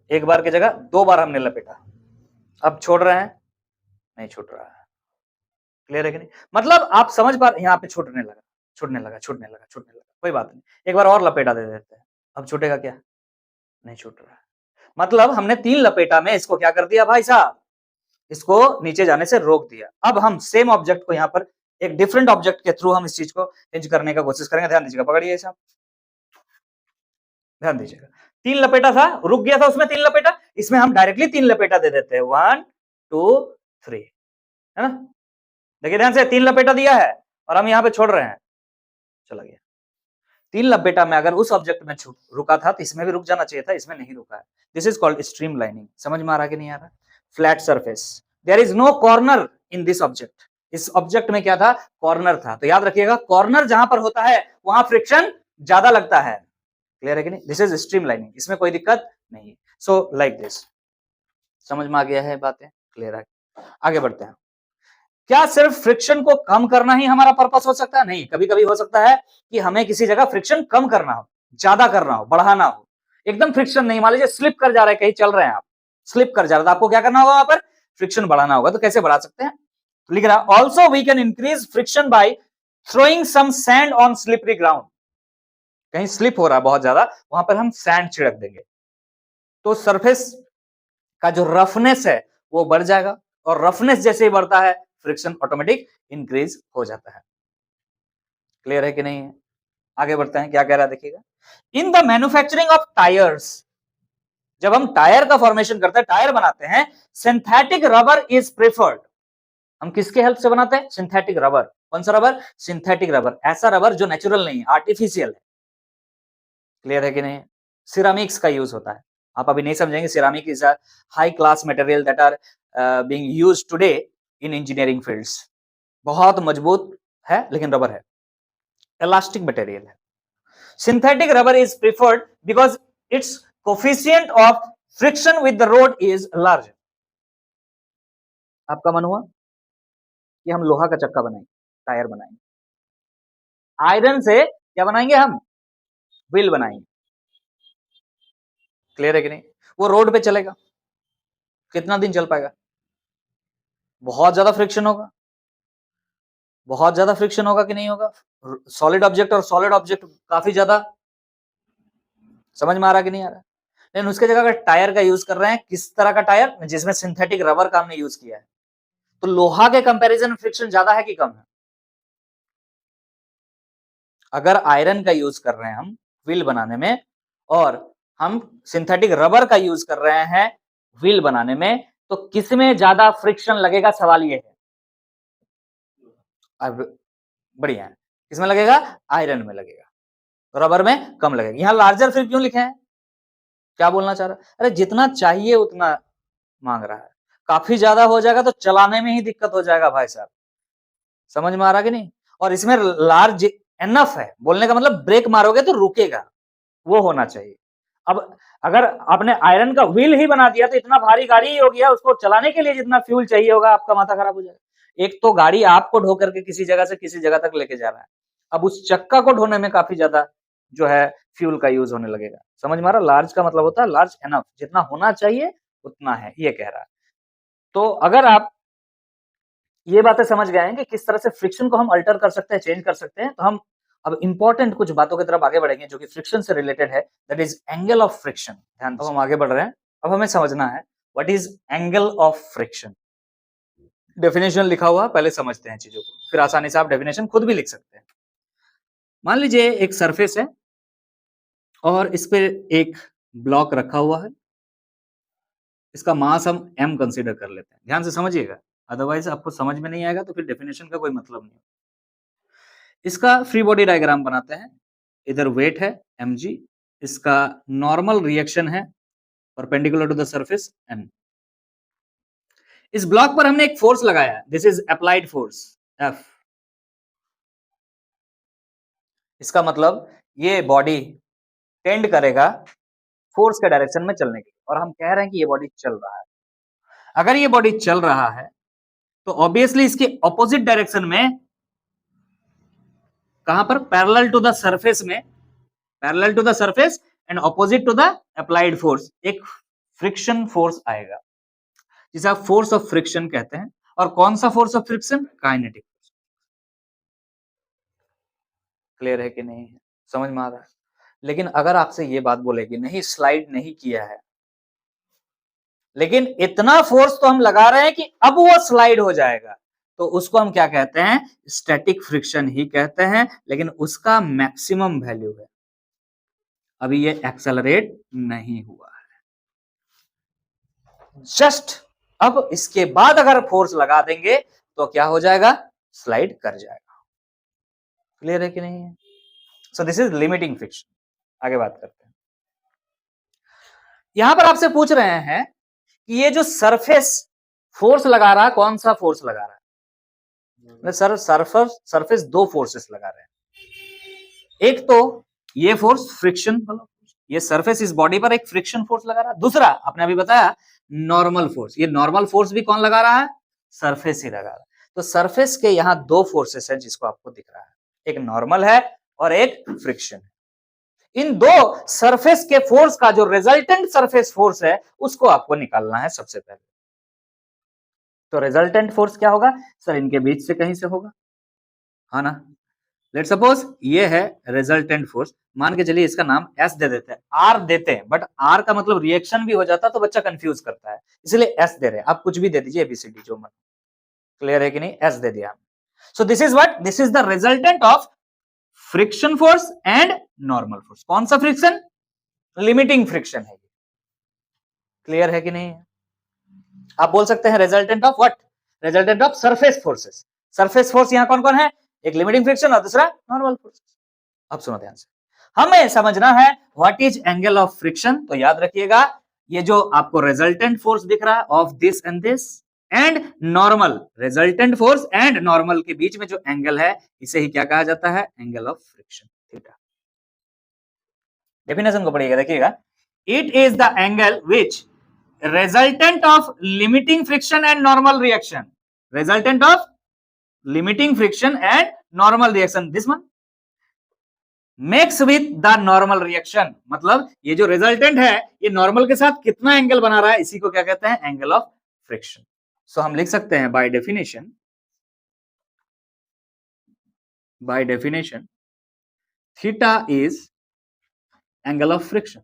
एक बार की जगह 2 बार हमने लपेटा, अब छोड़ रहे हैं, नहीं छूट रहा है। क्लियर है कि नहीं? मतलब आप समझ पा रहे, यहाँ पे छूटने लगा, छूटने लगा, छूटने लगा, छूटने लगा, कोई बात नहीं, एक बार और लपेटा दे देते हैं, अब छूटेगा क्या, नहीं छूट रहा है। मतलब हमने 3 लपेटा में इसको क्या कर दिया भाई साहब, इसको नीचे जाने से रोक दिया। अब हम सेम ऑब्जेक्ट को यहाँ पर एक डिफरेंट ऑब्जेक्ट के थ्रू हम इस चीज को चेंज करने का कोशिश करेंगे। ध्यान दीजिएगा, पकड़िए साहब, ध्यान दीजिएगा। 3 लपेटा था, रुक गया था उसमें 3 लपेटा, इसमें हम डायरेक्टली 3 लपेटा दे देते हैं, 1 2 3, है ना? देखिए ध्यान से, 3 लपेटा दिया है और हम यहाँ पे छोड़ रहे हैं, चला गया। 3 लपेटा में अगर उस ऑब्जेक्ट में रुका था तो इसमें भी रुक जाना चाहिए था, इसमें नहीं रुका है। This is called streamlining. समझ में आ रहा कि नहीं आ रहा? Flat surface, there is no corner in this object. इस ऑब्जेक्ट में क्या था, कॉर्नर था। तो याद रखिएगा, कॉर्नर जहां पर होता है वहां फ्रिक्शन ज्यादा लगता है। क्लियर है कि नहीं? दिस इज स्ट्रीम लाइनिंग, इसमें कोई दिक्कत नहीं। सो लाइक दिस, समझ में आ गया है बातें? क्लियर है? आगे बढ़ते हैं। क्या सिर्फ फ्रिक्शन को कम करना ही हमारा पर्पस हो सकता है? नहीं, कभी कभी हो सकता है कि हमें किसी जगह फ्रिक्शन कम करना हो, ज्यादा करना हो, बढ़ाना हो। एकदम फ्रिक्शन नहीं, मान लीजिए स्लिप कर जा रहे हैं, कहीं चल रहे हैं आप, स्लिप कर जा रहे हैं, तो आपको क्या करना होगा, वहां पर फ्रिक्शन बढ़ाना होगा। तो कैसे बढ़ा सकते हैं? लिख रहा, also we can increase friction by throwing some sand on slippery ground. कहीं स्लिप हो रहा है बहुत ज्यादा, वहां पर हम सैंड छिड़क देंगे, तो सरफेस का जो रफनेस है वो बढ़ जाएगा, और रफनेस जैसे ही बढ़ता है फ्रिक्शन ऑटोमेटिक इंक्रीज हो जाता है। क्लियर है कि नहीं है? आगे बढ़ते हैं, क्या कह रहा है देखिएगा। In the manufacturing of tyres, जब हम टायर का फॉर्मेशन करते हैं, टायर बनाते हैं, सिंथेटिक रबर इज प्रेफर्ड। हम किसके हेल्प से बनाते हैं? Synthetic rubber. कौन सा रबर? सिंथेटिक रबर, ऐसा रबर जो नेचुरल नहीं है, आर्टिफिशियल है। क्लियर है कि नहीं? सिरामिक्स का यूज होता है, आप अभी नहीं समझेंगे। Ceramic is a high class material that are being used today in engineering fields. बहुत मजबूत है लेकिन रबर है, इलास्टिक मटेरियल है। Synthetic rubber is preferred because its coefficient of friction with the road is large. आपका मन हुआ कि हम लोहा का चक्का बनाएंगे, टायर बनाएंगे, आयरन से क्या बनाएंगे हम? व्हील बनाएंगे। क्लियर है कि नहीं? वो रोड पे चलेगा, कितना दिन चल पाएगा? बहुत ज्यादा फ्रिक्शन होगा, बहुत ज्यादा फ्रिक्शन होगा कि नहीं होगा? सॉलिड ऑब्जेक्ट और सॉलिड ऑब्जेक्ट काफी ज्यादा, समझ में आ रहा कि नहीं आ रहा? लेकिन उसके जगह अगर टायर का यूज कर रहे हैं, किस तरह का टायर? जिसमें सिंथेटिक रबर का हमने यूज किया है, तो लोहा के कंपैरिजन में फ्रिक्शन ज्यादा है कि कम है? अगर आयरन का यूज कर रहे हैं हम व्हील बनाने में, और हम सिंथेटिक रबर का यूज कर रहे हैं व्हील बनाने में, तो किसमें ज्यादा फ्रिक्शन लगेगा? सवाल ये है। अब बढ़िया है, किसमें लगेगा? आयरन में लगेगा, रबर में कम लगेगा। यहां लार्जर फिर क्यों लिखे हैं? क्या बोलना चाह रहा है? अरे जितना चाहिए उतना मांग रहा है, काफी ज्यादा हो जाएगा तो चलाने में ही दिक्कत हो जाएगा भाई साहब, समझ में आ रहा कि नहीं? और इसमें लार्ज एनफ है, बोलने का मतलब ब्रेक मारोगे तो रुकेगा, वो होना चाहिए। अब अगर आपने आयरन का व्हील ही बना दिया तो इतना भारी गाड़ी ही हो गया, उसको चलाने के लिए जितना फ्यूल चाहिए होगा, आपका माथा खराब हो जाएगा। एक तो गाड़ी आपको ढो करके किसी जगह से किसी जगह तक लेके जा रहा है, अब उस चक्का को ढोने में काफी ज्यादा जो है फ्यूल का यूज होने लगेगा। समझ में आ रहा? लार्ज का मतलब होता है लार्ज एनफ, जितना होना चाहिए उतना है, ये कह रहा है। तो अगर आप ये बातें समझ गए हैं कि किस तरह से फ्रिक्शन को हम अल्टर कर सकते हैं, चेंज कर सकते हैं, तो हम अब इंपॉर्टेंट कुछ बातों की तरफ आगे बढ़ेंगे जो कि फ्रिक्शन से रिलेटेड है, that is angle of friction. ध्यान, अब हम आगे बढ़ रहे हैं। अब हमें समझना है what is angle of friction. Definition लिखा हुआ, पहले समझते हैं चीजों को, फिर आसानी से आप डेफिनेशन खुद भी लिख सकते हैं। मान लीजिए एक सरफेस है और इस पे एक ब्लॉक रखा हुआ है, इसका मास हम m कंसीडर कर लेते हैं। ध्यान से समझिएगा, अदरवाइज आपको समझ में नहीं आएगा तो फिर डेफिनेशन का कोई मतलब नहीं। इसका फ्री बॉडी डायग्राम बनाते हैं। इधर वेट है mg, इसका नॉर्मल रिएक्शन है perpendicular to the surface n। इस ब्लॉक पर हमने एक फोर्स लगाया, this is applied force F। इसका मतलब ये बॉडी टेंड करेगा फोर्स के डायरेक्शन में चलने के लिए, और हम कह रहे हैं कि ये बॉडी चल रहा है। अगर ये बॉडी चल रहा है तो ऑब्वियसली इसके ऑपोजिट डायरेक्शन में, कहां पर? पैरेलल टू द सरफेस में, parallel to the surface and opposite to the applied force, एक फ्रिक्शन फोर्स आएगा जिसे आप फोर्स ऑफ फ्रिक्शन कहते हैं। और कौन सा force of friction? Kinetic. Clear है कि नहीं है? समझ में आ रहा है? लेकिन अगर आपसे ये बात बोले कि नहीं स्लाइड नहीं किया है, लेकिन इतना फोर्स तो हम लगा रहे हैं कि अब वो स्लाइड हो जाएगा, तो उसको हम क्या कहते हैं? स्टैटिक फ्रिक्शन ही कहते हैं, लेकिन उसका मैक्सिमम वैल्यू है, अभी ये एक्सेलरेट नहीं हुआ है। जस्ट अब इसके बाद अगर फोर्स लगा देंगे तो क्या हो जाएगा? स्लाइड कर जाएगा। क्लियर है कि नहीं है? So this is limiting friction. आगे बात करते हैं। यहां पर आपसे पूछ रहे हैं कि ये जो सरफेस फोर्स लगा रहा है, कौन सा फोर्स लगा रहा है? सर सरफेस दो फोर्सेस लगा रहे हैं। एक तो ये फोर्स फ्रिक्शन, ये सरफेस इस बॉडी पर एक फ्रिक्शन फोर्स लगा रहा है। दूसरा आपने अभी बताया नॉर्मल फोर्स, ये नॉर्मल फोर्स भी कौन लगा रहा है? सरफेस ही लगा रहा है। तो सरफेस के यहां दो फोर्सेस है जिसको आपको दिख रहा है, एक नॉर्मल है और एक फ्रिक्शन है। इन दो सरफेस के फोर्स का जो रिजल्टेंट सरफेस फोर्स है उसको आपको निकालना है सबसे पहले। तो रिजल्टेंट फोर्स क्या होगा? सर इनके बीच से कहीं से होगा, हाँ ना? लेट सपोज ये है रिजल्टेंट फोर्स, मान के चलिए इसका नाम S दे देते हैं, R देते हैं, बट R का मतलब रिएक्शन भी हो जाता है तो बच्चा कंफ्यूज करता है, इसलिए S दे रहे हैं। आप कुछ भी दे दीजिए, ABCD जो मन। क्लियर है कि नहीं? S दे दिया। सो this is what? This is the resultant of friction force and normal force. कौन सा फ्रिक्शन? लिमिटिंग फ्रिक्शन है। क्लियर है कि नहीं है? आप बोल सकते हैं resultant of what? Resultant of surface forces. Surface force यहां कौन कौन है? एक लिमिटिंग फ्रिक्शन और दूसरा नॉर्मल फोर्स। अब सुनो ध्यान से, हमें समझना है what is angle of friction. तो याद रखिएगा, ये जो आपको रिजल्टेंट फोर्स दिख रहा है of this and this and normal, resultant force and normal के बीच में जो एंगल है, इसे ही क्या कहा जाता है? Angle of friction, theta. Definition को पढ़िएगा, देखिएगा। It is the angle which resultant of limiting friction and normal reaction, resultant of limiting friction and normal reaction, this one makes with the normal reaction। मतलब ये जो रिजल्टेंट है ये नॉर्मल के साथ कितना एंगल बना रहा है, इसी को क्या कहते हैं? Angle of friction. सो हम लिख सकते हैं by definition, by definition theta is angle of friction.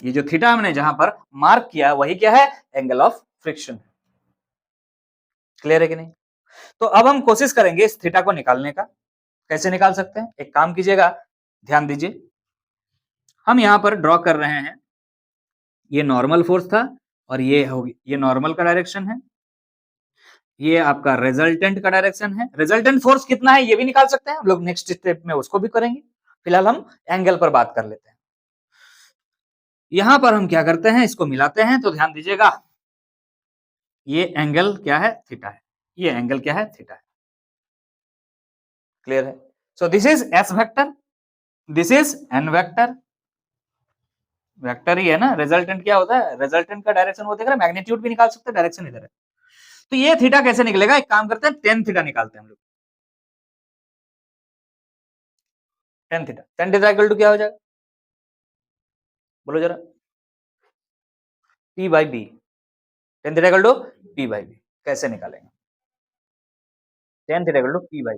ये जो थीटा हमने जहां पर मार्क किया वही क्या है, एंगल ऑफ फ्रिक्शन। क्लियर है कि नहीं? तो अब हम कोशिश करेंगे इस थीटा को निकालने का। कैसे निकाल सकते हैं? एक काम कीजिएगा, ध्यान दीजिए, हम यहां पर ड्रॉ कर रहे हैं, ये नॉर्मल फोर्स था और ये होगी, ये नॉर्मल का डायरेक्शन है, ये आपका रिजल्टेंट का डायरेक्शन है। रिजल्टेंट फोर्स कितना है ये भी निकाल सकते हैं हम लोग, नेक्स्ट स्टेप में उसको भी करेंगे। फिलहाल हम एंगल पर बात कर लेते हैं। यहां पर हम क्या करते हैं, इसको मिलाते हैं, तो ध्यान दीजिएगा, ये एंगल क्या है, थीटा है, ये एंगल क्या है, थीटा है। क्लियर है? So this is S vector, this is N vector, vector ही है ना। रिजल्टेंट क्या होता है, रिजल्टेंट का डायरेक्शन वो देख रहे हैं, मैग्नीट्यूड भी निकाल सकते हैं, डायरेक्शन इधर है। तो ये थीटा कैसे निकलेगा, एक काम करते हैं, टेन थीटा निकालते हैं हम लोग। टेन थीटा इक्वल टू क्या हो जाएगा, बोलो जरा, P by B. Tan theta equal to P by B. कैसे निकालेंगे tan theta equal to P by,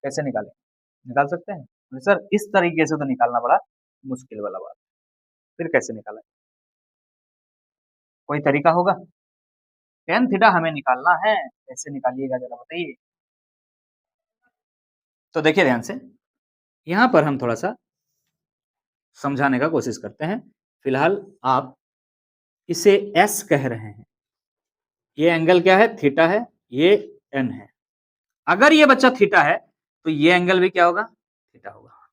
कैसे निकालेंगे, निकाल सकते हैं सर? इस तरीके से तो निकालना बड़ा मुश्किल वाला बात, फिर कैसे निकाला, कोई तरीका होगा? टेन थीटा हमें निकालना है, कैसे निकालिएगा जरा बताइए। तो देखिए ध्यान से, यहां पर हम थोड़ा सा समझाने का कोशिश करते हैं। फिलहाल आप इसे एस कह रहे हैं, ये एंगल क्या है, थीटा है, ये एन है। अगर ये बच्चा थीटा है तो ये एंगल भी क्या होगा, थीटा होगा।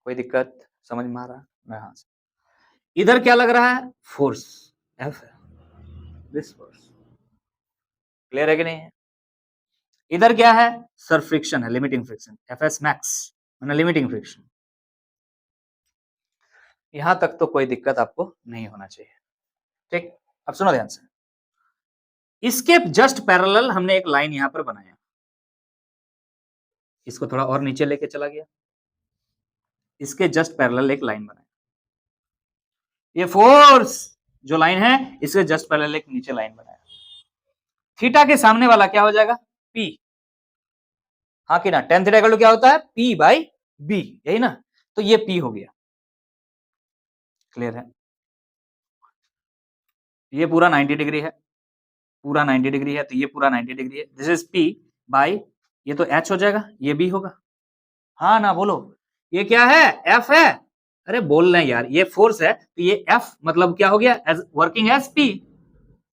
कोई दिक्कत समझ में आ रहा है? हाँ, इधर क्या लग रहा है, फोर्स एफ है, दिस फोर्स। क्लियर है कि नहीं है? इधर क्या है, सर फ्रिक्शन है, limiting friction, F S max मतलब लिमिटिंग फ्रिक्शन। यहां तक तो कोई दिक्कत आपको नहीं होना चाहिए, ठीक। अब सुनो ध्यान से, इसके जस्ट पैरेलल हमने एक लाइन यहां पर बनाया, इसको थोड़ा और नीचे लेके चला गया, इसके जस्ट पैरेलल एक लाइन बनाया, ये फोर्स जो लाइन है इसके जस्ट पैरेलल एक नीचे लाइन बनाया। थीटा के सामने वाला क्या हो जाएगा, पी। हाँ कि ना, टेन थीटा इक्वल टू क्या होता है, पी बाई बी, यही ना। तो ये पी हो गया। क्लियर है? ये पूरा 90 डिग्री है, पूरा 90 डिग्री है, तो ये पूरा 90 डिग्री है। दिस इज पी बाई, ये तो एच हो जाएगा, ये बी होगा। हाँ ना बोलो, ये क्या है, एफ है। अरे बोल रहे हैं यार, ये फोर्स है तो ये एफ मतलब क्या हो गया, एज वर्किंग एज पी,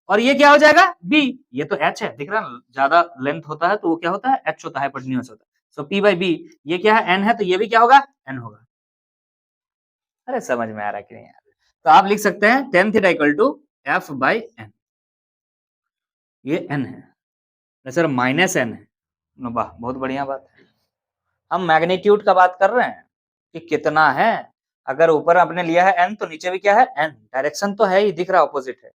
और ये क्या हो जाएगा, बी। ये तो एच है, दिख रहा है, ज्यादा लेंथ होता है तो वो क्या होता है, एच होता है, हाइपोटेन्यूज होता है। सो पी बाई बी, ये क्या है, एन है, तो ये भी क्या होगा, एन होगा। अरे समझ में आ रहा है कि नहीं यार? तो आप लिख सकते हैं tan theta equal to F by N, ये एन है सर, माइनस एन है। वाह, बहुत बढ़िया बात है। हम मैग्नीट्यूड का बात कर रहे हैं कि कितना है। अगर ऊपर आपने लिया है एन तो नीचे भी क्या है, एन। डायरेक्शन तो है ही, दिख रहा ऑपोजिट है।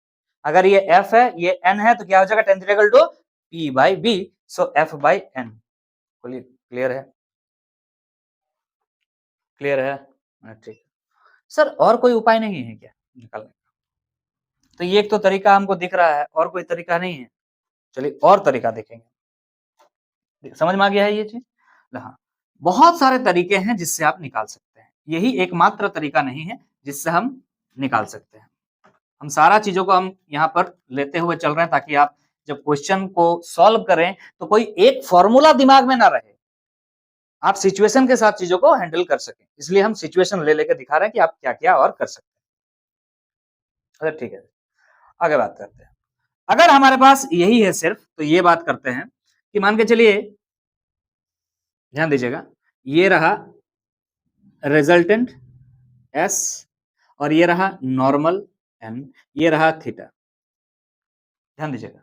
अगर ये एफ है, ये एन है, तो क्या हो जाएगा, tan theta equal to P by B, so F by N. Clear है? क्लियर है? ठीक। सर और कोई उपाय नहीं है क्या निकालने का? तो ये एक तो तरीका हमको दिख रहा है, और कोई तरीका नहीं है। चलिए और तरीका देखेंगे, समझ में आ गया है ये चीज? हाँ, बहुत सारे तरीके हैं जिससे आप निकाल सकते हैं, यही एकमात्र तरीका नहीं है जिससे हम निकाल सकते हैं। हम सारा चीजों को हम यहाँ पर लेते हुए चल रहे हैं ताकि आप जब क्वेश्चन को सॉल्व करें तो कोई एक फॉर्मूला दिमाग में ना रहे, आप सिचुएशन के साथ चीजों को हैंडल कर सकें। इसलिए हम सिचुएशन ले लेकर दिखा रहे हैं कि आप क्या क्या और कर सकते हैं। अच्छा ठीक है, आगे बात करते हैं। अगर हमारे पास यही है सिर्फ, तो ये बात करते हैं कि मान के चलिए, ध्यान दीजिएगा, ये रहा रिजल्टेंट एस और ये रहा नॉर्मल एन, ये रहा थीटा। ध्यान दीजिएगा,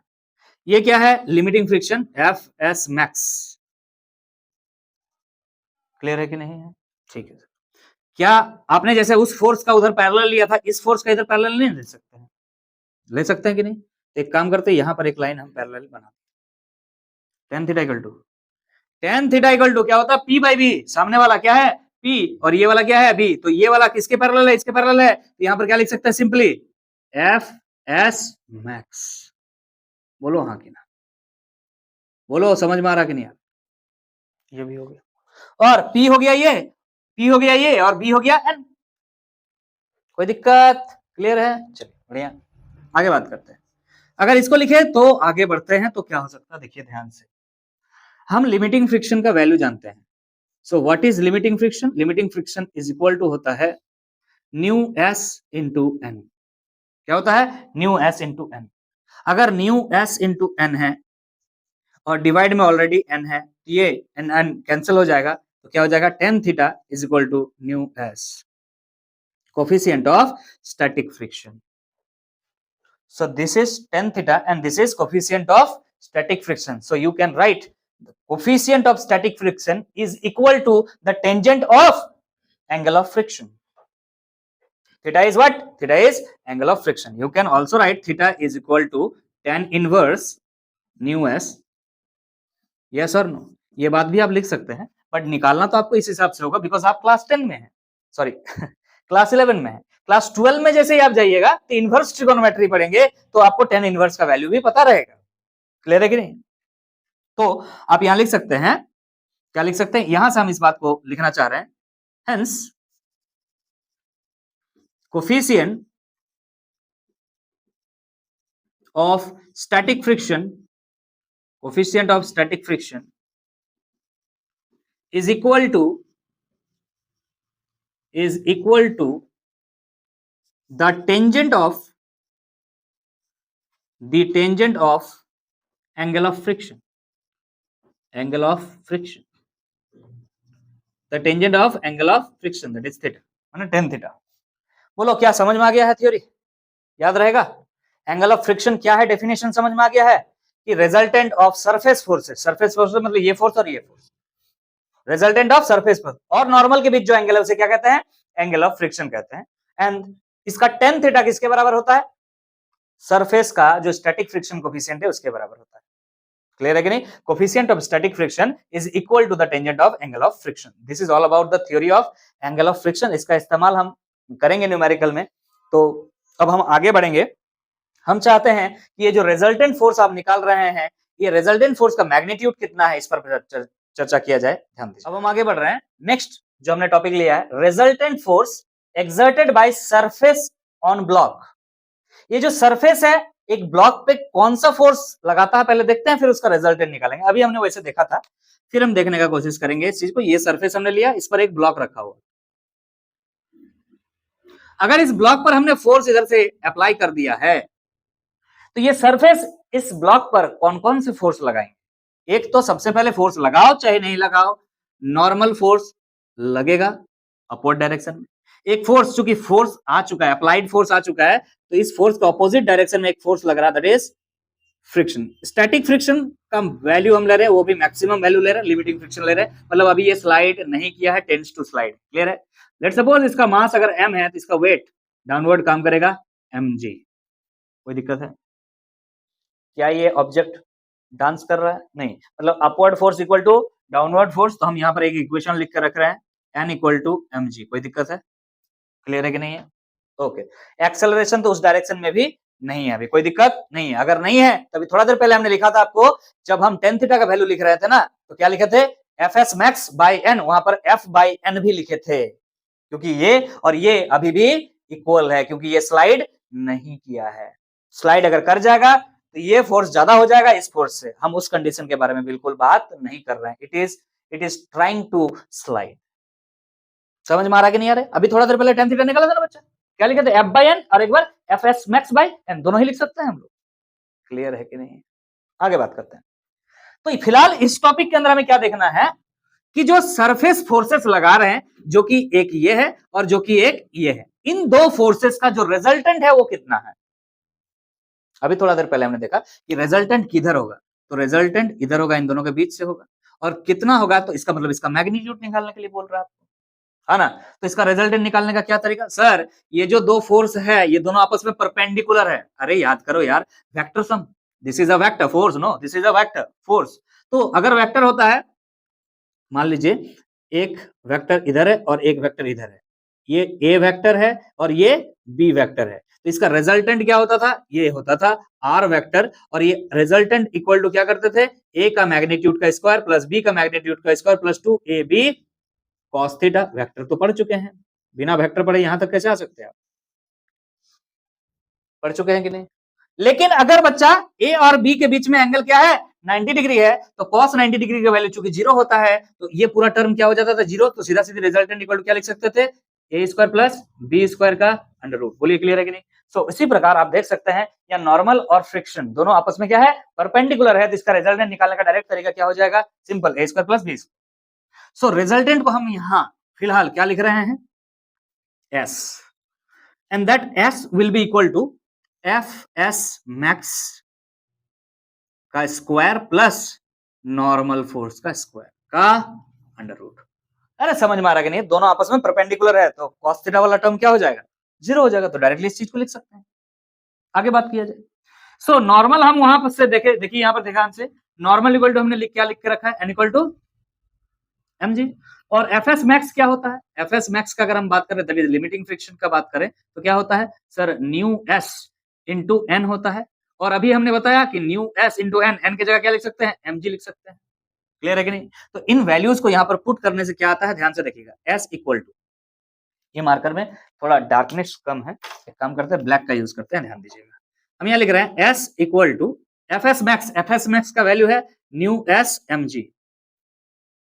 ये क्या है, limiting friction F S max. Clear है कि नहीं है? ठीक है। क्या आपने जैसे उस फोर्स का उधर पैरेलल लिया था, इस फोर्स का इधर पैरेलल नहीं ले सकते हैं? ले सकते हैं कि नहीं? एक काम करते हैं, यहां पर एक लाइन हम पैरेलल बना, tan theta equal to, tan theta equal to क्या होता है, पी बाई बी। सामने वाला क्या है, पी, और ये वाला क्या है, बी। तो ये वाला किसके पैरेलल है, इसके पैरेलल है। तो यहां पर क्या लिख सकते हैं, सिंपली एफ एस मैक्स। बोलो हाँ कि ना, बोलो समझ में आ रहा कि नहीं? ये भी हो गया और P हो गया ये, P हो गया ये और B हो गया N। कोई दिक्कत? क्लियर है? चलिए बढ़िया, आगे बात करते हैं। अगर इसको लिखे तो आगे बढ़ते हैं, तो क्या हो सकता है देखिए ध्यान से। हम लिमिटिंग फ्रिक्शन का वैल्यू जानते हैं। So what is limiting friction? Limiting friction is equal to होता है न्यू एस इंटू एन। क्या होता है? Mu S into N. अगर न्यू एस इंटू एन है और डिवाइड में ऑलरेडी एन है, ये एन एन कैंसिल हो जाएगा, तो क्या हो जाएगा? Tan theta is equal to mu S, coefficient of static friction. So this is tan theta and this is coefficient of static friction. So you can write the coefficient of static friction is equal to the tangent of angle of friction. Theta is what? Theta is angle of friction. You can also write theta is equal to tan inverse nu s. Yes or no? ये बात भी आप लिख सकते हैं, बट निकालना तो आपको इस हिसाब से होगा बिकॉज आप क्लास 10 में हैं, सॉरी क्लास 11 में है। क्लास 12 में जैसे ही आप जाइएगा तो इनवर्स ट्रिगोनोमेट्री पढ़ेंगे तो आपको tan इनवर्स का वैल्यू भी पता रहेगा। क्लियर है कि नहीं? तो आप यहां लिख सकते हैं, क्या लिख सकते हैं? यहां से हम इस बात को लिखना चाह रहे हैं, hence coefficient of static friction, coefficient of static friction is equal to the tangent of angle of friction, angle of friction, the tangent of angle of friction, that is theta, माने tan theta। बोलो क्या समझ में आ गया है? थ्योरी याद रहेगा? एंगल ऑफ फ्रिक्शन क्या है? डेफिनेशन समझ में आ गया है कि resultant of surface forces, surface force मतलब ये फोर्स और ये force, resultant of surface force और नॉर्मल के बीच जो एंगल है उसे क्या कहते हैं? एंगल ऑफ फ्रिक्शन कहते हैं। एंड इसका tan थीटा किसके बराबर होता है? सरफेस का जो स्टैटिक फ्रिक्शन कोफिशिएंट है उसके बराबर होता है। क्लियर है कि नहीं? Coefficient of static friction is equal to the tangent of angle of friction. This is all about the theory of angle of friction. इसका इस्तेमाल हम करेंगे न्यूमेरिकल में। तो अब हम आगे बढ़ेंगे। हम चाहते हैं कि ये जो रिजल्टेंट फोर्स आप निकाल रहे हैं, ये रिजल्टेंट फोर्स का मैग्नीट्यूड कितना है, इस पर चर्चा किया जाए। ध्यान दीजिए। अब हम आगे बढ़ रहे हैं। नेक्स्ट जो हमने टॉपिक लिया है, resultant force exerted by surface on block. ये जो सरफेस है एक ब्लॉक पे कौन सा फोर्स लगाता है पहले देखते हैं, फिर उसका रिजल्टेंट निकालेंगे। अभी हमने वैसे देखा था, फिर हम देखने का कोशिश करेंगे इस चीज को। ये सरफेस हमने लिया, इस पर एक ब्लॉक रखा हुआ। अगर इस ब्लॉक पर हमने फोर्स इधर से अप्लाई कर दिया है तो ये सरफेस इस ब्लॉक पर कौन कौन से फोर्स लगाएंगे? एक तो सबसे पहले फोर्स लगाओ चाहे नहीं लगाओ, नॉर्मल फोर्स लगेगा अपवर्ड डायरेक्शन में। एक फोर्स, चूंकि फोर्स आ चुका है, अप्लाइड फोर्स आ चुका है, तो इस फोर्स के ऑपोजिट डायरेक्शन में एक फोर्स लग रहा है, that is friction. Static friction का वैल्यू हम ले रहे हैं, वो भी मैक्सिमम वैल्यू ले रहे हैं, लिमिटिंग फ्रिक्शन ले रहे हैं। मतलब अभी ये स्लाइड नहीं किया है, टेंड्स टू स्लाइड। क्लियर है? लेट्स सपोज इसका मास अगर m है तो इसका वेट डाउनवर्ड काम करेगा mg। कोई दिक्कत है? क्या ये ऑब्जेक्ट डांस कर रहा है? नहीं, मतलब upward force equal to downward force. तो हम यहाँ पर एक इक्वेशन लिख कर रख रहे हैं, n इक्वल टू mg। कोई दिक्कत है? क्लियर है कि नहीं है? ओके। एक्सेलरेशन तो उस डायरेक्शन में भी नहीं है, अभी कोई दिक्कत नहीं है। अगर नहीं है तभी थोड़ा देर पहले हमने लिखा था आपको, जब हम tan थीटा का वैल्यू लिख रहे थे ना, तो क्या लिखे थे? fs max by n, वहां पर f by n भी लिखे थे, क्योंकि ये और ये अभी भी इक्वल है, क्योंकि ये स्लाइड नहीं किया है। स्लाइड अगर कर जाएगा तो ये फोर्स ज्यादा हो जाएगा इस फोर्स से। हम उस कंडीशन के बारे में बिल्कुल बात नहीं कर रहे हैं। It is trying to slide. समझ में आ रहा कि नहीं आ रहा? अभी थोड़ा देर पहले tan थीटा निकाला था ना बच्चा, क्या लिखे थे? f by n और एक बार fs max by n, दोनों ही लिख सकते हैं हम लोग। क्लियर है कि नहीं? आगे बात करते हैं। तो फिलहाल इस टॉपिक के अंदर हमें क्या देखना है कि जो सरफेस फोर्सेस लगा रहे हैं, जो कि एक ये है और जो कि एक ये है, इन दो फोर्सेस का जो रिजल्टेंट है वो कितना है। अभी थोड़ा देर पहले हमने देखा कि रिजल्टेंट किधर होगा, तो रिजल्टेंट इधर होगा, इन दोनों के बीच से होगा। और कितना होगा, तो इसका मतलब इसका मैग्नीट्यूड निकालने के लिए बोल रहा है आपको, है ना? तो इसका रिजल्टेंट निकालने का क्या तरीका? सर ये जो दो फोर्स है ये दोनों आपस में परपेंडिकुलर है। अरे याद करो यार, vector sum, this is a vector force, no this is a vector force. तो अगर वेक्टर होता है, मान लीजिए एक वेक्टर इधर है और एक वेक्टर इधर है, ये ए वेक्टर है और ये बी वेक्टर है, तो इसका रिजल्टेंट क्या होता था, ये होता था आर वेक्टर, और ये रिजल्टेंट इक्वल टू क्या करते थे, ए का मैग्नीट्यूड का स्क्वायर प्लस बी का मैग्नीट्यूड का square plus 2 A B cos theta. Vector तो पढ़ चुके हैं, बिना वेक्टर पढ़े यहां तक कैसे आ सकते हैं आप, पढ़ चुके हैं कि नहीं। लेकिन अगर बच्चा ए और बी के बीच में एंगल क्या है, 90 डिग्री है, तो cos 90 डिग्री का वैल्यू चूंकि जीरो होता है, तो ये पूरा टर्म क्या हो जाता था, जीरो। तो सीधा सीधे रिजल्टेंट इक्वल टू क्या लिख सकते थे, ए स्क्वायर प्लस बी स्क्वायर का अंडर रूट। बोलिए क्लियर है कि नहीं। सो इसी प्रकार आप देख सकते हैं या नॉर्मल और फ्रिक्शन दोनों आपस में क्या है, परपेंडिकुलर है, तो इसका रिजल्टेंट निकालने का डायरेक्ट तरीका क्या हो जाएगा, simple, A square plus B. So resultant को हम यहां फिलहाल क्या लिख रहे हैं, S, and that S will be equal to F S max का स्क्वायर प्लस नॉर्मल फोर्स का स्क्वायर का अंडर रूट। अरे समझ में आ रहा है कि नहीं, दोनों आपस में परपेंडिकुलर है, तो cos थीटा वाला टर्म क्या हो जाएगा, जीरो हो जाएगा। तो डायरेक्टली इस चीज को लिख सकते हैं। आगे बात किया जाए, सो नॉर्मल हम वहां पर से देखे, देखिए यहां पर देखा हमसे, नॉर्मल इक्वल टू हमने क्या लिख के रखा है, N equal to M G. और एफ एस मैक्स क्या होता है, एफ एस मैक्स का अगर हम बात करें, दैट इज लिमिटिंग फ्रिक्शन का बात करें, तो क्या होता है sir, mu S into N होता है। और अभी हमने बताया कि mu S into N, N की जगह क्या लिख सकते हैं, एम जी लिख सकते हैं। क्लियर है कि नहीं। तो इन वैल्यूज को यहां पर पुट करने से क्या आता है, ध्यान से देखिएगा, एस इक्वल टू, ये मार्कर में थोड़ा डार्कनेस कम है, एक काम करते हैं ब्लैक का यूज करते हैं, ध्यान दीजिएगा। हम यहां लिख रहे हैं S equal to F S max, F S max का वैल्यू है न्यू एस एम जी,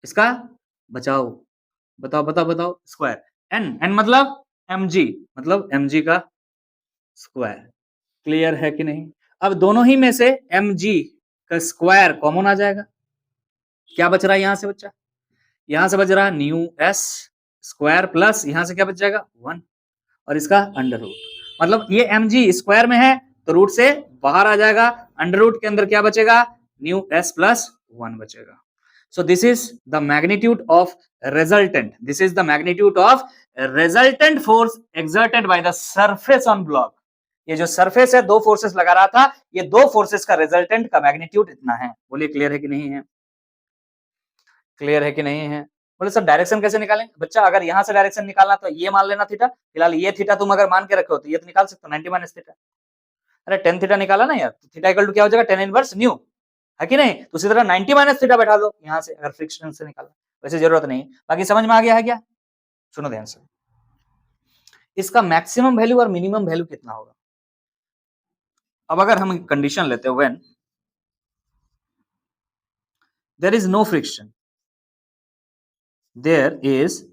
इसका बचाओ, बताओ बताओ बताओ, स्क्वायर, एन, एन मतलब एम जी, मतलब एम जी का स्क्वायर। क्लियर है कि नहीं। अब दोनों ही में से एम जी का स्क्वायर कॉमन आ जाएगा, क्या बच रहा है यहां से बच्चा, यहां से बच रहा है न्यू एस स्क्वायर प्लस यहां से क्या बच जाएगा, 1, और इसका अंडर रूट, मतलब ये एम जी स्क्वायर में है तो रूट से बाहर आ जाएगा, अंडर रूट के अंदर क्या बचेगा, न्यू एस प्लस 1 बचेगा। So this is the magnitude of resultant. This is the magnitude of resultant force exerted by the surface on block. ये जो सरफेस है, दो फोर्सेस लगा रहा था, ये दो फोर्सेस का रिजल्टेंट का मैग्नीट्यूड इतना है। बोलिए क्लियर है कि नहीं है, क्लियर है कि नहीं है। बोले सर डायरेक्शन कैसे निकालेंगे, बच्चा अगर यहां से डायरेक्शन निकालना तो ये मान लेना थीटा, फिलहाल ये थीटा तुम अगर मान के रखे हो तो ये तो निकाल सकते हो 90 माइनस थीटा। अरे टेन थीटा निकाला ना यार, तो थीटा इक्वल टू क्या हो जाएगा, टेन इनवर्स न्यू, है कि नहीं। तो उसी तरह 90 माइनस थीटा बैठा दो यहां से, अगर फ्रिक्शन से निकाला, वैसे जरूरत नहीं। बाकी समझ में आ गया है क्या, सुनो ध्यान से, इसका मैक्सिमम वैल्यू और मिनिमम वैल्यू कितना होगा। अब अगर हम कंडीशन लेते हैं, when there is no friction, there is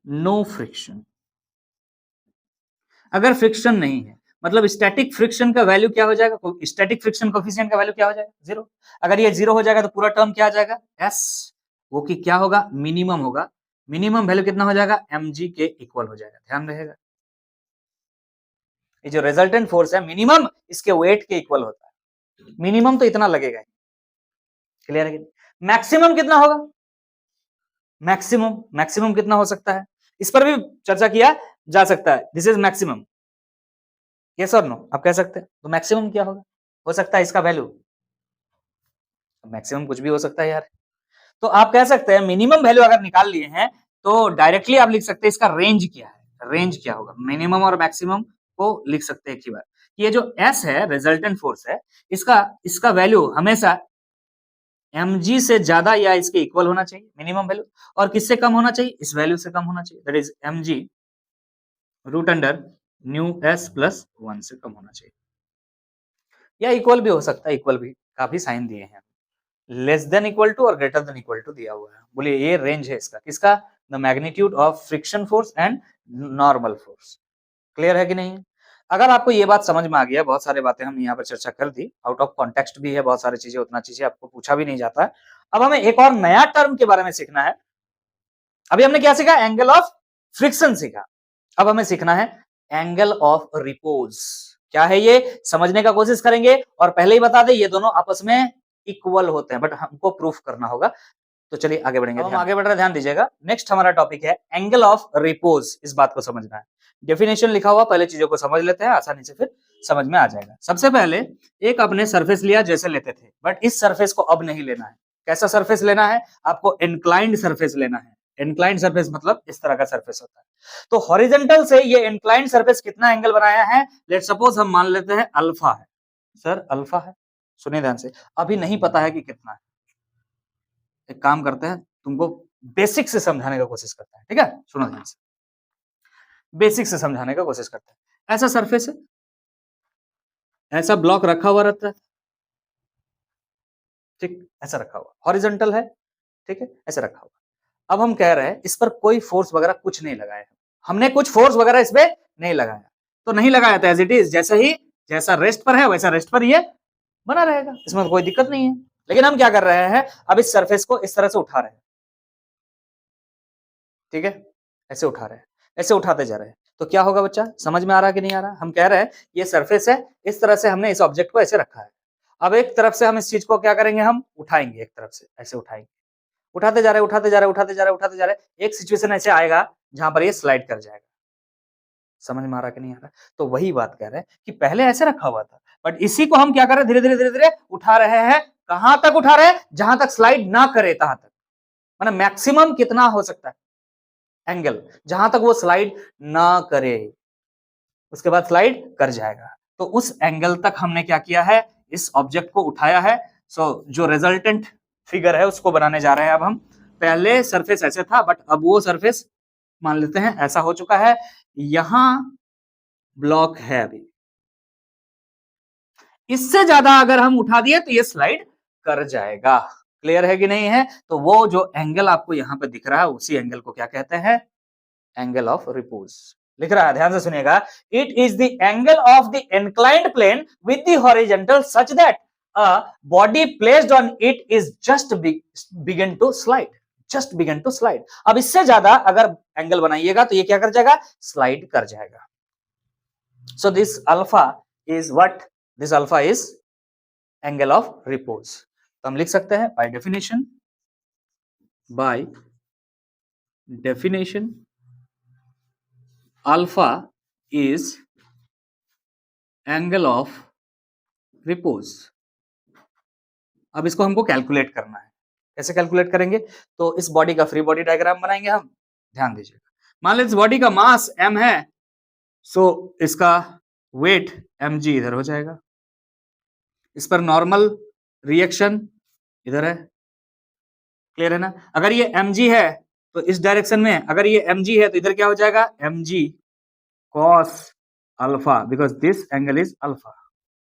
no friction, अगर फ्रिक्शन नहीं है मतलब स्टैटिक फ्रिक्शन का वैल्यू क्या हो जाएगा, स्टैटिक फ्रिक्शन कोफिशिएंट का वैल्यू क्या हो जाएगा, जीरो। अगर ये जीरो हो जाएगा तो पूरा टर्म क्या आ जाएगा, एस, वो कि क्या होगा, मिनिमम होगा। मिनिमम वैल्यू कितना हो जाएगा, mg के इक्वल हो जाएगा, ध्यान रहेगा। ये जो रिजल्टेंट फोर्स है मिनिमम इसके वेट के इक्वल होता है, मिनिमम तो इतना लगेगा। क्लियर है। मैक्सिमम कितना होगा, मैक्सिमम, मैक्सिमम कितना हो सकता है, इस पर भी चर्चा किया जा सकता है। दिस इज मैक्सिमम, यस और नो आप कह सकते हैं। तो मैक्सिमम क्या होगा, हो सकता है इसका वैल्यू, मैक्सिमम कुछ भी हो सकता है यार। तो आप कह सकते हैं मिनिमम वैल्यू अगर निकाल लिए हैं तो डायरेक्टली आप लिख सकते हैं इसका रेंज क्या है, रेंज क्या होगा, मिनिमम और मैक्सिमम को लिख सकते हैं एक ही बार। ये जो एस है रिजल्टेंट फोर्स है, इसका वैल्यू हमेशा mg से ज्यादा या इसके इक्वल होना चाहिए मिनिमम वैल्यू, और किससे कम होना चाहिए, इस वैल्यू से कम होना चाहिए, that is mg root under mu S plus 1 से कम होना चाहिए, या इक्वल भी हो सकता है, इक्वल भी काफी साइन दिए हैं, लेस देन इक्वल टू और ग्रेटर देन इक्वल टू दिया हुआ है। बोलिए ये रेंज है इसका, किसका, the magnitude of friction force and normal force. Clear है कि नहीं। अगर आपको ये बात समझ में आ गया, बहुत सारी बातें हम यहाँ पर चर्चा कर दी, आउट ऑफ कॉन्टेक्स्ट भी है बहुत सारी चीजें, उतना चीजें आपको पूछा भी नहीं जाता है। अब हमें एक और नया टर्म के बारे में सीखना है। अभी हमने क्या सीखा, एंगल ऑफ फ्रिक्शन सीखा, अब हमें सीखना है एंगल ऑफ रिपोज। क्या है ये समझने का कोशिश करेंगे, और पहले ही बता दें ये दोनों आपस में इक्वल होते हैं, बट हमको प्रूफ करना होगा। तो चलिए आगे बढ़ेंगे, हम आगे बढ़ रहे हैं, ध्यान दीजिएगा। नेक्स्ट हमारा टॉपिक है एंगल ऑफ रिपोज, इस बात को समझना है। डेफिनेशन लिखा हुआ, पहले चीजों को समझ लेते हैं, आसानी से फिर समझ में आ जाएगा। सबसे पहले एक अपने सरफेस लिया जैसे लेते थे, बट इस सरफेस को अब नहीं लेना है। कैसा सरफेस लेना है आपको, इंक्लाइंड सरफेस लेना है। इंक्लाइंड सरफेस मतलब इस तरह का सरफेस होता है। तो हॉरिजेंटल से ये इंक्लाइंड सरफेस कितना एंगल बनाया है, लेट सपोज हम मान लेते हैं अल्फा है। सर अल्फा है, सुनिए ध्यान से, अभी नहीं पता है कि कितना है। एक काम करते हैं, तुमको बेसिक से समझाने का कोशिश करते हैं, ठीक है, सुनो ध्यान से, बेसिक से समझाने का कोशिश करते हैं। ऐसा सरफेस है, ऐसा ब्लॉक रखा हुआ रहता है, ठीक, ऐसा रखा हुआ, हॉरिजॉन्टल है, ठीक है, ऐसे रखा हुआ। अब हम कह रहे हैं इस पर कोई फोर्स वगैरह कुछ नहीं लगाया, हमने कुछ फोर्स वगैरह इस पे नहीं लगाया, तो नहीं लगाया था, एज इट इज, जैसे ही जैसा रेस्ट पर है वैसा रेस्ट पर ये बना रहेगा, इसमें कोई दिक्कत नहीं है। लेकिन हम क्या कर रहे हैं, अब इस सरफेस को इस तरह से उठा रहे हैं, ठीक है, ऐसे उठा रहे हैं, ऐसे उठाते जा रहे हैं, तो क्या होगा बच्चा, समझ में आ रहा है कि नहीं आ रहा? हम कह रहे हैं ये सरफेस है, इस तरह से हमने इस ऑब्जेक्ट को ऐसे रखा है। अब एक तरफ से हम इस चीज को क्या करेंगे, हम उठाएंगे, एक तरफ से ऐसे उठाएंगे, उठाते जा रहे हैं, उठाते जा रहे हैं, उठाते जा रहे हैं, उठाते जा रहे हैं, एक सिचुएशन ऐसे आएगा जहां पर ये स्लाइड कर जाएगा। समझ में आ रहा कि नहीं आ रहा? तो वही बात कह रहे हैं कि पहले ऐसे रखा हुआ था, बट इसी को हम क्या कर रहे हैं, धीरे धीरे धीरे धीरे उठा रहे हैं। कहां तक उठा रहे हैं, जहां तक स्लाइड ना करे, तहां तक, मतलब मैक्सिमम कितना हो सकता है एंगल, जहां तक वो स्लाइड ना करे, उसके बाद स्लाइड कर जाएगा। तो उस एंगल तक हमने क्या किया है, इस ऑब्जेक्ट को उठाया है। सो जो रिजल्टेंट फिगर है उसको बनाने जा रहे हैं अब हम। पहले सरफेस ऐसे था, बट अब वो सरफेस मान लेते हैं ऐसा हो चुका है, यहां ब्लॉक है, अभी इससे ज्यादा अगर हम उठा दिए तो ये स्लाइड कर जाएगा। क्लियर है कि नहीं है? तो वो जो एंगल आपको यहां पे दिख रहा है, उसी एंगल को क्या कहते हैं, एंगल ऑफ रिपोज। लिख रहा है, ध्यान से सुनिएगा, it is the angle of the inclined plane with the horizontal such that a body placed on it is just begin to slide, just begin to slide. अब इससे ज्यादा अगर एंगल बनाइएगा तो ये क्या कर जाएगा, स्लाइड कर जाएगा। So this alpha is what, this alpha is angle of repose. तो हम लिख सकते हैं by definition, by definition alpha is angle of repose. अब इसको हमको कैलकुलेट करना है, कैसे कैलकुलेट करेंगे, तो इस बॉडी का फ्री बॉडी डायग्राम बनाएंगे हम। ध्यान दीजिएगा, मान लीजिए इस बॉडी का मास m है, सो इसका वेट mg इधर हो जाएगा, इस पर नॉर्मल रिएक्शन इधर है, क्लियर है ना? अगर ये mg है तो इस डायरेक्शन में, अगर ये mg है तो इधर क्या हो जाएगा, mg cos alpha, because this angle is alpha.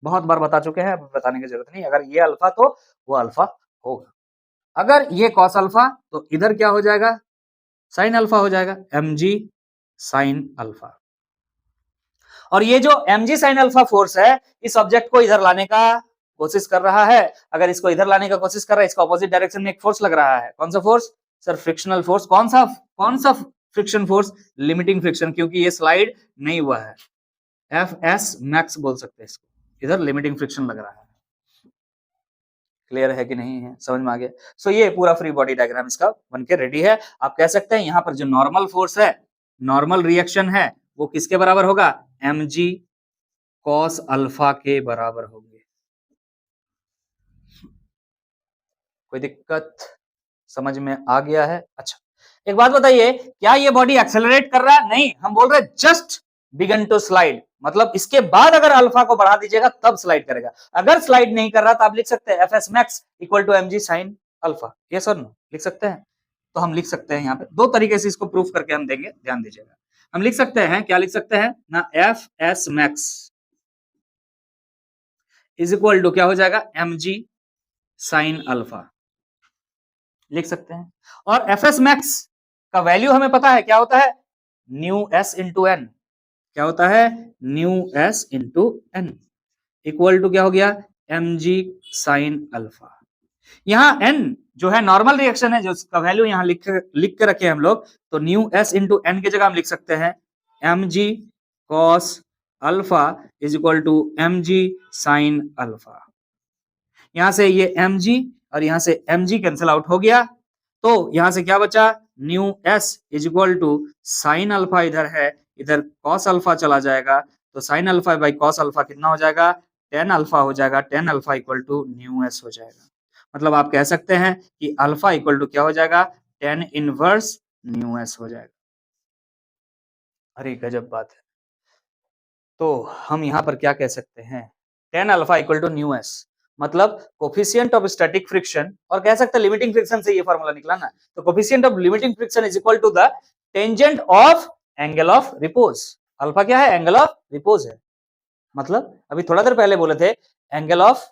बहुत बार बता चुके हैं, अब बताने की जरूरत नहीं, अगर ये अल्फा तो वो अल्फा होगा, अगर ये cos अल्फा तो इधर क्या हो जाएगा, sin अल्फा हो जाएगा, mg sin अल्फा। और ये जो mg sin अल्फा फोर्स है, इस ऑब्जेक्ट को इधर लाने का कोशिश कर रहा है। अगर इसको इधर लाने का कोशिश कर रहा है, इसका ऑपोजिट डायरेक्शन में एक फोर्स लग रहा है, कौन सा फोर्स, सर फ्रिक्शनल फोर्स। कौन सा फ्रिक्शन फोर्स, लिमिटिंग फ्रिक्शन, क्योंकि ये स्लाइड नहीं हुआ है, एफ मैक्स बोल सकते हैं इसको, इधर लिमिटिंग फ्रिक्शन लग रहा है। क्लियर है कि नहीं है, समझ में आ गया? सो ये पूरा फ्री बॉडी डायग्राम इसका बन के रेडी है। आप कह सकते हैं यहाँ पर जो नॉर्मल फोर्स है, नॉर्मल रिएक्शन है, वो किसके बराबर होगा, mg cos अल्फा के बराबर होंगे। कोई दिक्कत, समझ में आ गया है? अच्छा, एक बात बताइए, क्या ये बॉडी एक्सेलरेट कर रहा है? नहीं, हम बोल रहे हैं जस्ट बिगन टू स्लाइड, मतलब इसके बाद अगर अल्फा को बढ़ा दीजिएगा तब स्लाइड करेगा। अगर स्लाइड नहीं कर रहा तो आप लिख सकते हैं F S max equal to mg sin alpha, ये सर नो लिख सकते हैं। तो हम लिख सकते हैं यहाँ पे दो तरीके से इसको प्रूफ करके हम देंगे, ध्यान दीजिएगा। हम लिख सकते हैं, क्या लिख सकते हैं ना, F S max is equal to क्या हो जाएगा, mg sin अल्फा, लिख सकते हैं। और एफ एस मैक्स का वैल्यू हमें पता है क्या होता है, न्यू एस इंटू एन, क्या होता है, mu S into N, equal to क्या हो गया, mg sin अल्फा। यहाँ n जो है नॉर्मल रिएक्शन है, जो इसका वैल्यू यहाँ लिख के रखे हम लोग, तो न्यू एस इंटू एन की जगह हम लिख सकते हैं mg cos alpha is equal to mg sin alpha. यहां से ये mg और यहां से mg कैंसिल आउट हो गया, तो यहां से क्या बचा, mu S is equal to sine alpha, इधर है, इधर cos अल्फा चला जाएगा, तो sine alpha by cos alpha कितना हो जाएगा, tan अल्फा हो जाएगा, tan alpha equal to mu S हो जाएगा। मतलब आप कह सकते हैं कि अल्फा इक्वल टू क्या हो जाएगा, tan इनवर्स न्यू एस हो जाएगा। अरे गजब बात है। तो हम यहाँ पर क्या कह सकते हैं, tan alpha equal to mu S, मतलब कोफिशिएंट ऑफ स्टैटिक फ्रिक्शन, और कह सकते हैं लिमिटिंग फ्रिक्शन से ये फॉर्मूला निकला ना, तो coefficient of limiting friction is equal to the tangent of angle of repose. Alpha क्या है, एंगल ऑफ रिपोज है। मतलब अभी थोड़ा देर पहले बोले थे एंगल ऑफ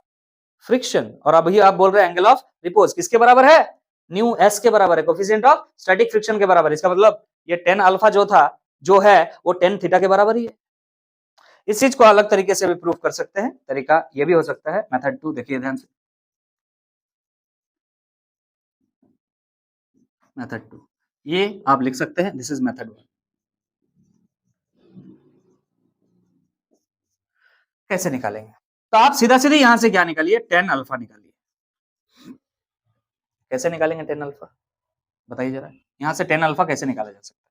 फ्रिक्शन, और अभी आप बोल रहे हैं एंगल ऑफ रिपोज, किसके बराबर है, न्यू एस के बराबर है, कोफिशिएंट ऑफ स्टैटिक फ्रिक्शन के बराबर है। इसका मतलब ये टेन अल्फा जो था, जो है वो टेन थीटा के बराबर ही है। इस चीज को अलग तरीके से भी प्रूव कर सकते हैं, तरीका ये भी हो सकता है, मेथड 2 देखिए ध्यान से। मेथड 2 ये आप लिख सकते हैं, दिस इज मेथड 1। कैसे निकालेंगे, तो आप सीधा सीधे यहां से क्या निकालिए, टेन अल्फा निकालिए। कैसे निकालेंगे टेन अल्फा, बताइए जरा, यहां से टेन अल्फा कैसे निकाला जा सकता है।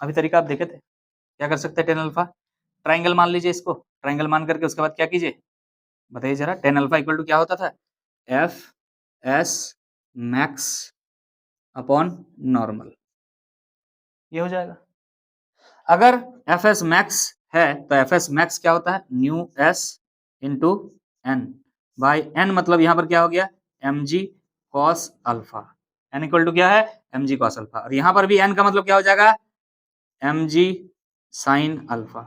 अभी तरीका आप देखे थे, क्या कर सकते हैं, टेन अल्फा ट्राइंगल मान लीजिए, इसको ट्राइंगल मान करके उसके बाद क्या कीजिए, बताइए जरा, टेन अल्फा इक्वल टू क्या होता था, F S max upon normal, ये हो जाएगा। अगर एफ एस मैक्स है तो एफ एस मैक्स क्या होता है, mu S into N by N, मतलब यहां पर क्या हो गया, M G cos alpha, N equal to क्या है, एम जी कॉस अल्फा, और यहां पर भी एन का मतलब क्या हो जाएगा, M G sine alpha,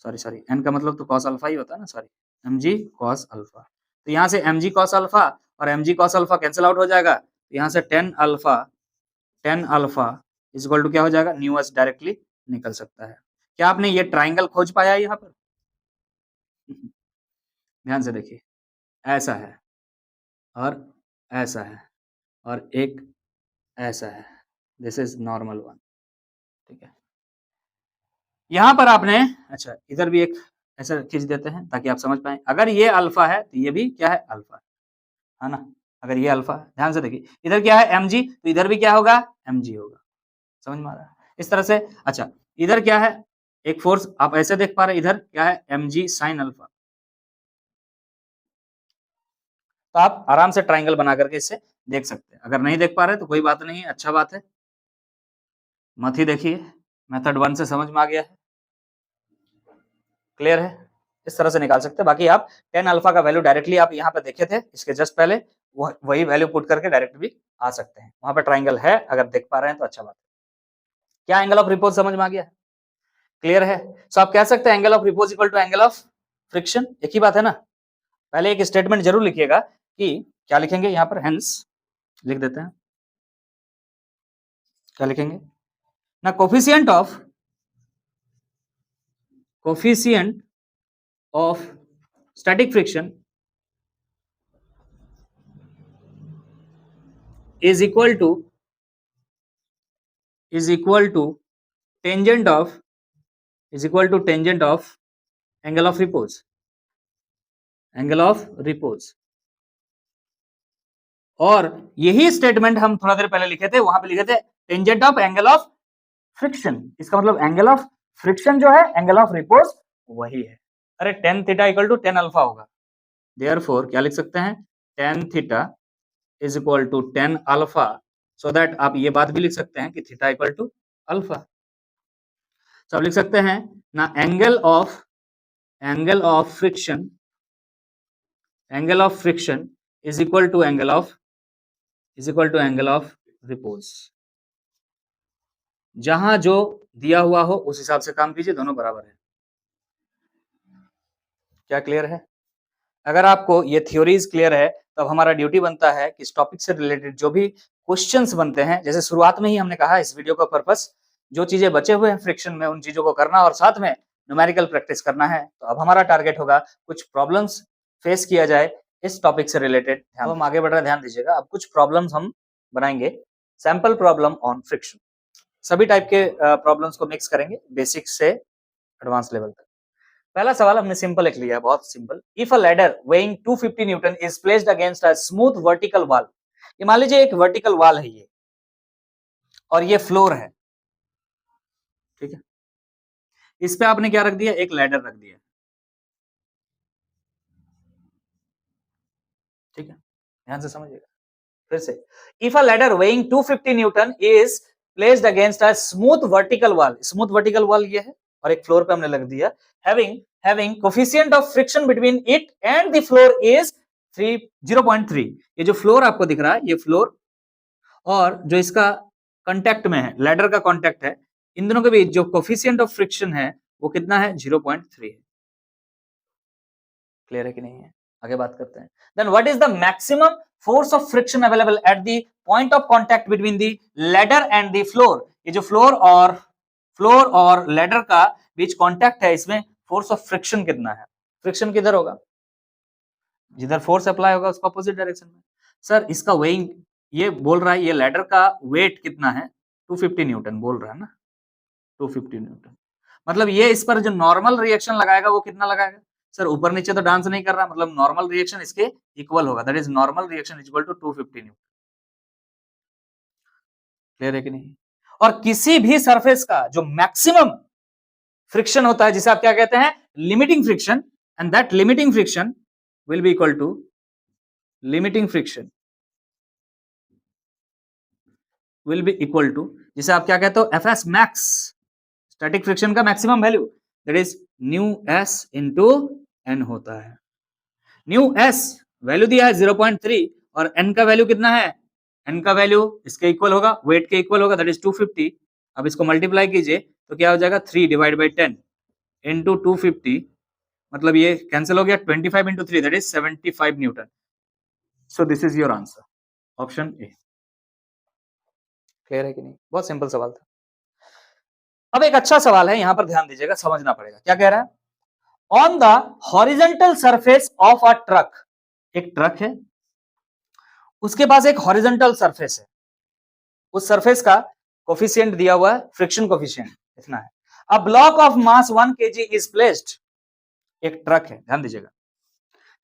sorry N का मतलब तो कॉस अल्फा ही होता है ना, sorry M G cos alpha. तो यहाँ से एम जी कॉस अल्फा और M G cos alpha cancel out हो जाएगा, तो यहाँ से tan alpha is equal to क्या हो जाएगा, न्यू एस डायरेक्टली निकल सकता है। क्या आपने ये ट्राइंगल खोज पाया है यहाँ पर, ध्यान से देखिए, ऐसा है और ऐसा है और एक ऐसा है, दिस इज नॉर्मल वन, ठीक है। यहां पर आपने, अच्छा इधर भी एक ऐसा खींच देते हैं ताकि आप समझ पाए, अगर ये अल्फा है तो ये भी क्या है, अल्फा है ना, अगर ये अल्फा है, ध्यान से देखिए, इधर क्या है एम जी, तो इधर भी क्या होगा, एम जी होगा, समझ में आ रहा है, इस तरह से। अच्छा इधर क्या है, एक फोर्स आप ऐसे देख पा रहे हैं, इधर क्या है, एम जी साइन अल्फा, तो आप आराम से ट्राइंगल बना करके इससे देख सकते हैं। अगर नहीं देख पा रहे तो कोई बात नहीं, अच्छा बात है, मत ही देखिए, मेथड 1 से समझ में आ गया है, क्लियर है, इस तरह से निकाल सकते हैं। बाकी आप टेन अल्फा का वैल्यू डायरेक्टली आप यहाँ पे देखे थे इसके जस्ट पहले, वही वैल्यू पुट करके डायरेक्ट भी आ सकते हैं, वहां पे ट्राइंगल है, अगर देख पा रहे हैं तो अच्छा बात है। क्या एंगल ऑफ रिपोज समझ में आ गया, क्लियर है। सो आप कह सकते हैं angle of repose equal to angle of friction, एक ही बात है ना। पहले एक स्टेटमेंट जरूर लिखिएगा कि क्या लिखेंगे यहाँ पर, हेंस लिख देते हैं, क्या लिखेंगे ना, coefficient of static friction is equal to tangent of angle of repose। और यही स्टेटमेंट हम थोड़ा देर पहले लिखे थे, वहां पे लिखे थे tangent of angle of friction, इसका मतलब एंगल ऑफ फ्रिक्शन जो है एंगल ऑफ रिपोज वही है। अरे tan theta equal to tan alpha होगा, देयरफॉर क्या लिख सकते हैं, tan theta is equal to tan alpha, so that आप ये बात भी लिख सकते हैं कि थीटा इक्वल टू अल्फा। सब लिख सकते हैं ना, angle of friction is equal to angle of repose. जहां जो दिया हुआ हो उस हिसाब से काम कीजिए, दोनों बराबर है। क्या क्लियर है। अगर आपको ये थ्योरीज क्लियर है तो अब हमारा ड्यूटी बनता है कि इस टॉपिक से रिलेटेड जो भी क्वेश्चंस बनते हैं, जैसे शुरुआत में ही हमने कहा इस वीडियो का पर्पस जो चीजें बचे हुए हैं फ्रिक्शन में उन चीजों को करना और साथ में न्यूमेरिकल प्रैक्टिस करना है। तो अब हमारा टारगेट होगा कुछ प्रॉब्लम्स फेस किया जाए इस टॉपिक से रिलेटेड। अब हम आगे बढ़ रहे हैं, ध्यान दीजिएगा, अब कुछ प्रॉब्लम्स हम बनाएंगे, सैंपल प्रॉब्लम ऑन फ्रिक्शन, सभी टाइप के प्रॉब्लम्स को मिक्स करेंगे, बेसिक से एडवांस लेवल तक। पहला सवाल हमने सिंपल एक लिया, बहुत simple. If a ladder weighing 250 Newton is placed against a smooth vertical wall, ये मान लीजिए एक वर्टिकल वॉल है ये, और ये फ्लोर है, ठीक है, इस पे आपने क्या रख दिया, एक लैडर रख दिया, ठीक है, ध्यान से समझिएगा। फिर से, if a ladder weighing 250 Newton is placed against a smooth vertical wall, smooth vertical wall ये है और एक फ्लोर पे हमने लग दिया, having coefficient of friction between it and the floor is 0.3। ये जो फ्लोर आपको दिख रहा है, ये फ्लोर और जो इसका कांटेक्ट में है, लैडर का कांटेक्ट है, इन दोनों के बीच जो कोफिशिएंट ऑफ फ्रिक्शन है वो कितना है, 0.3 है। क्लियर है कि नहीं है? आगे बात करते हैं। Then what is the maximum force of friction available at the point of contact between the ladder and the floor. ये जो फ्लोर और लैडर का बीच कांटेक्ट है, इसमें फोर्स ऑफ फ्रिक्शन कितना है? फ्रिक्शन किधर होगा? जिधर फोर्स अप्लाई होगा उसका अपोजिट डायरेक्शन में। सर इसका वेइंग ये बोल रहा है, ये लैडर का वेट कितना है? 250 न्यूटन बोल रहा है ना, 250 न्यूटन। मतलब ये इस पर जो नॉर्मल रिएक्शन लगाएगा वो कितना लगाएगा? सर ऊपर नीचे तो डांस नहीं कर रहा, मतलब नॉर्मल रिएक्शन इसके इक्वल होगा, that is normal reaction equal to 250 newton. Clear है कि नहीं? और किसी भी सरफेस का जो मैक्सिमम फ्रिक्शन होता है, जिसे आप क्या कहते हैं, limiting friction, and that limiting friction will be equal to limiting friction will be equal to, जिसे आप क्या कहते हो, F S max, static friction का maximum value, that is mu S into N होता है। न्यू एस वैल्यू दिया है 0.3 और एन का वैल्यू कितना है? एन का वैल्यू इसके इक्वल होगा, वेट के इक्वल होगा, दैट इज 250। अब इसको मल्टीप्लाई कीजिए तो क्या हो जाएगा, 3 डिवाइड बाई 10 इंटू 250, मतलब ये कैंसिल हो गया, 25 into 3 that is 75 Newton. So this is your answer, option A. Clear है कि नहीं? बहुत सिंपल सवाल था। अब एक अच्छा सवाल है, यहां पर ध्यान दीजिएगा, समझना पड़ेगा। क्या कह रहा है? On the horizontal surface of a truck, एक ट्रक है, उसके पास एक हॉरिजेंटल सरफेस है, उस सरफेस का कोफिशिएंट दिया हुआ है, फ्रिक्शन कोफिशिएंट इतना है। A block of mass 1 kg is placed, एक ट्रक है, ध्यान दीजिएगा।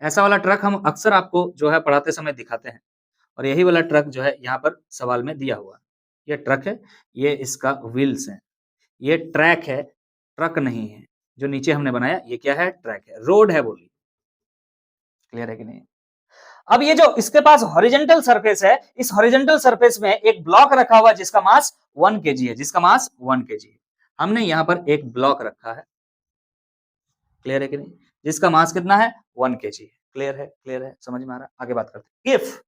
ऐसा वाला ट्रक हम अक्सर आपको जो है पढ़ाते समय दिखाते हैं, और यही वाला ट्रक जो है यहां पर सवाल में दिया हुआ है। ये ट्रक है, ये इसका व्हील्स है, ये ट्रैक है, ट्रक नहीं है। जो नीचे हमने बनाया ये क्या है? ट्रैक है, रोड है बोली। क्लियर है कि नहीं? अब ये जो इसके पास हॉरिजेंटल सरफेस है, इस हॉरिजेंटल सरफेस में एक ब्लॉक रखा हुआ जिसका मास 1 kg है, जिसका मास 1 kg है। हमने यहां पर एक ब्लॉक रखा है, क्लियर है कि नहीं, जिसका मास कितना है? 1 kg। क्लियर है? क्लियर है, समझ में आ रहा है? आगे बात करते हैं। If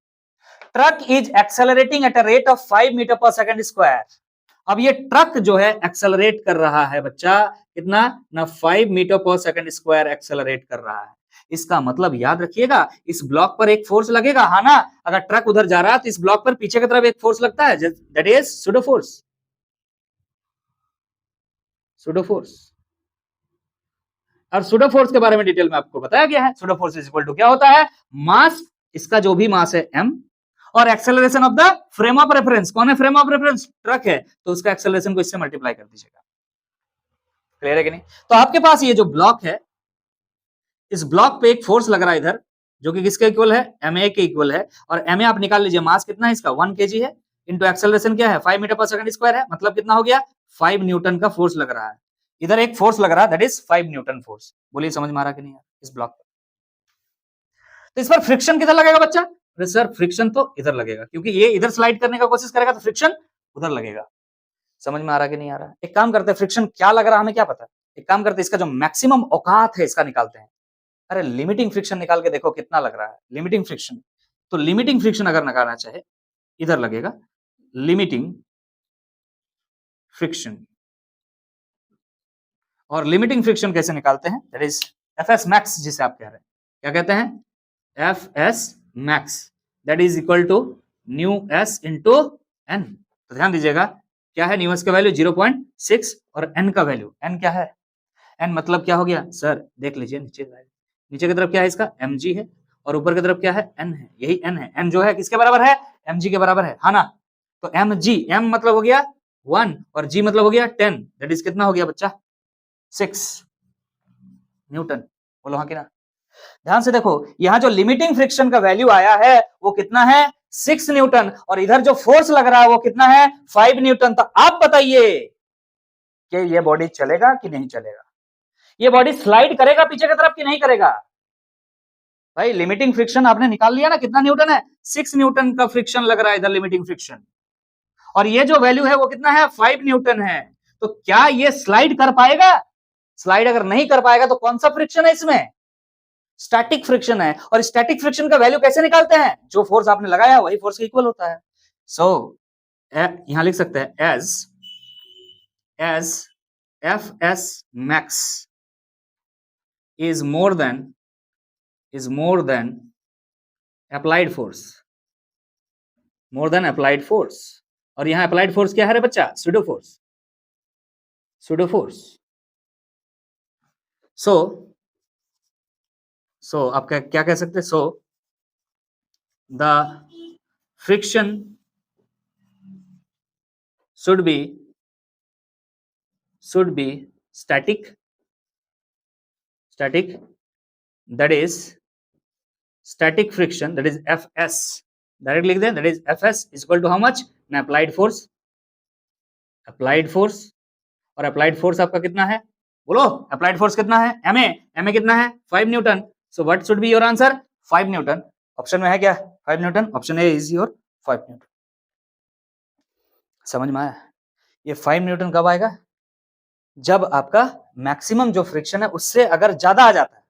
truck is accelerating at a rate of 5 metre per second square. अब ये ट्रक जो है एक्सेलरेट कर रहा है बच्चा, कितना ना, 5 metre per second square accelerate कर रहा है। इसका मतलब याद रखिएगा, इस ब्लॉक पर एक फोर्स लगेगा, हाँ ना? अगर ट्रक उधर जा रहा है तो इस ब्लॉक पर पीछे की तरफ एक फोर्स लगता है, that is pseudo force. Pseudo force, और सूडो फोर्स के बारे में डिटेल में आपको बताया गया है। Pseudo force is equal to क्या होता है? मास, इसका जो भी मास है m, और acceleration of the frame of reference. कौन है फ्रेम ऑफ रेफरेंस? ट्रक है, तो उसका एक्सेलरेशन को इससे मल्टीप्लाई कर दीजिएगा। क्लियर है कि नहीं? तो आपके पास ये जो ब्लॉक है, इस ब्लॉक पे एक फोर्स लग रहा है इधर, जो कि किसके इक्वल है? ma के इक्वल है। और ma आप निकाल लीजिए, मास कितना है इसका? 1 kg है, इंटू एक्सेलरेशन क्या है? 5 मीटर पर सेकंड स्क्वायर है, मतलब कितना हो गया? 5 न्यूटन का फोर्स लग रहा है। इधर एक फोर्स लग रहा है, दैट इज 5 न्यूटन फोर्स। बोलिए समझ में आ रहा कि नहीं है इस ब्लॉक पर? तो इस पर फ्रिक्शन किधर लगेगा बच्चा? अरे सर फ्रिक्शन तो इधर लगेगा, क्योंकि ये इधर स्लाइड करने का कोशिश करेगा तो फ्रिक्शन उधर लगेगा। समझ में आ रहा कि नहीं आ रहा? एक काम करते हैं, फ्रिक्शन क्या लग रहा है हमें क्या पता? एक काम करते हैं, इसका जो मैक्सिमम औकात है इसका निकालते हैं। अरे लिमिटिंग फ्रिक्शन निकाल के देखो कितना लग रहा है, लिमिटिंग फ्रिक्शन। तो लिमिटिंग फ्रिक्शन अगर निकालना चाहे, इधर लगेगा लिमिटिंग फ्रिक्शन। और लिमिटिंग फ्रिक्शन कैसे निकालते हैं? That is F S max, जिसे आप कह रहे हैं, क्या कहते हैं? F S max, that is equal to mu S into N. तो ध्यान दीजिएगा, क्या है न्यू एस का वैल्यू? 0.6, और एन का वैल्यू, एन क्या है? एन मतलब क्या हो गया सर? देख लीजिए नीचे, नीचे की तरफ क्या है इसका? mg है, और ऊपर की तरफ क्या है? n है। यही n है, n जो है किसके बराबर है? mg के बराबर है, हाँ ना? तो mg, m मतलब हो गया 1 और g मतलब हो गया 10, दैट इज कितना हो गया बच्चा? 6 न्यूटन। बोलो हाँ कि ना? ध्यान से देखो, यहां जो लिमिटिंग फ्रिक्शन का वैल्यू आया है वो कितना है? 6 न्यूटन, और इधर जो फोर्स लग रहा है वो कितना है? 5 न्यूटन। तो आप बताइए कि ये बॉडी चलेगा कि नहीं चलेगा? ये बॉडी स्लाइड करेगा पीछे की तरफ कि नहीं करेगा? भाई लिमिटिंग फ्रिक्शन आपने निकाल लिया ना, कितना न्यूटन है, 6 न्यूटन का फ्रिक्शन लग रहा है इधर लिमिटिंग फ्रिक्शन, और ये जो वैल्यू है वो कितना है, 5 न्यूटन है। तो क्या ये स्लाइड कर पाएगा? स्लाइड अगर नहीं कर पाएगा तो कौन सा फ्रिक्शन है इसमें, स्टैटिक फ्रिक्शन है। और स्टैटिक फ्रिक्शन का वैल्यू कैसे निकालते हैं, जो फोर्स आपने लगाया वही फोर्स के इक्वल होता है। सो यहां लिख सकते हैं as F S max is more than applied force, more than applied force। और यहां अप्लाइड फोर्स क्या है रे बच्चा, सुडो फोर्स, सुडो फोर्स। सो आप क्या कह सकते हैं, so the friction should be static, that is static friction, that is fs, direct लिख दें, that is fs is equal to how much, ना applied force, और applied force आपका कितना है, बोलो applied force कितना है, ma कितना है, 5 Newton. So what should be your answer, 5 Newton. Option में है क्या, 5 Newton, option A is your 5 Newton. समझ में आया? ये 5 न्यूटन कब आएगा, जब आपका मैक्सिमम जो फ्रिक्शन है उससे अगर ज्यादा आ जाता है,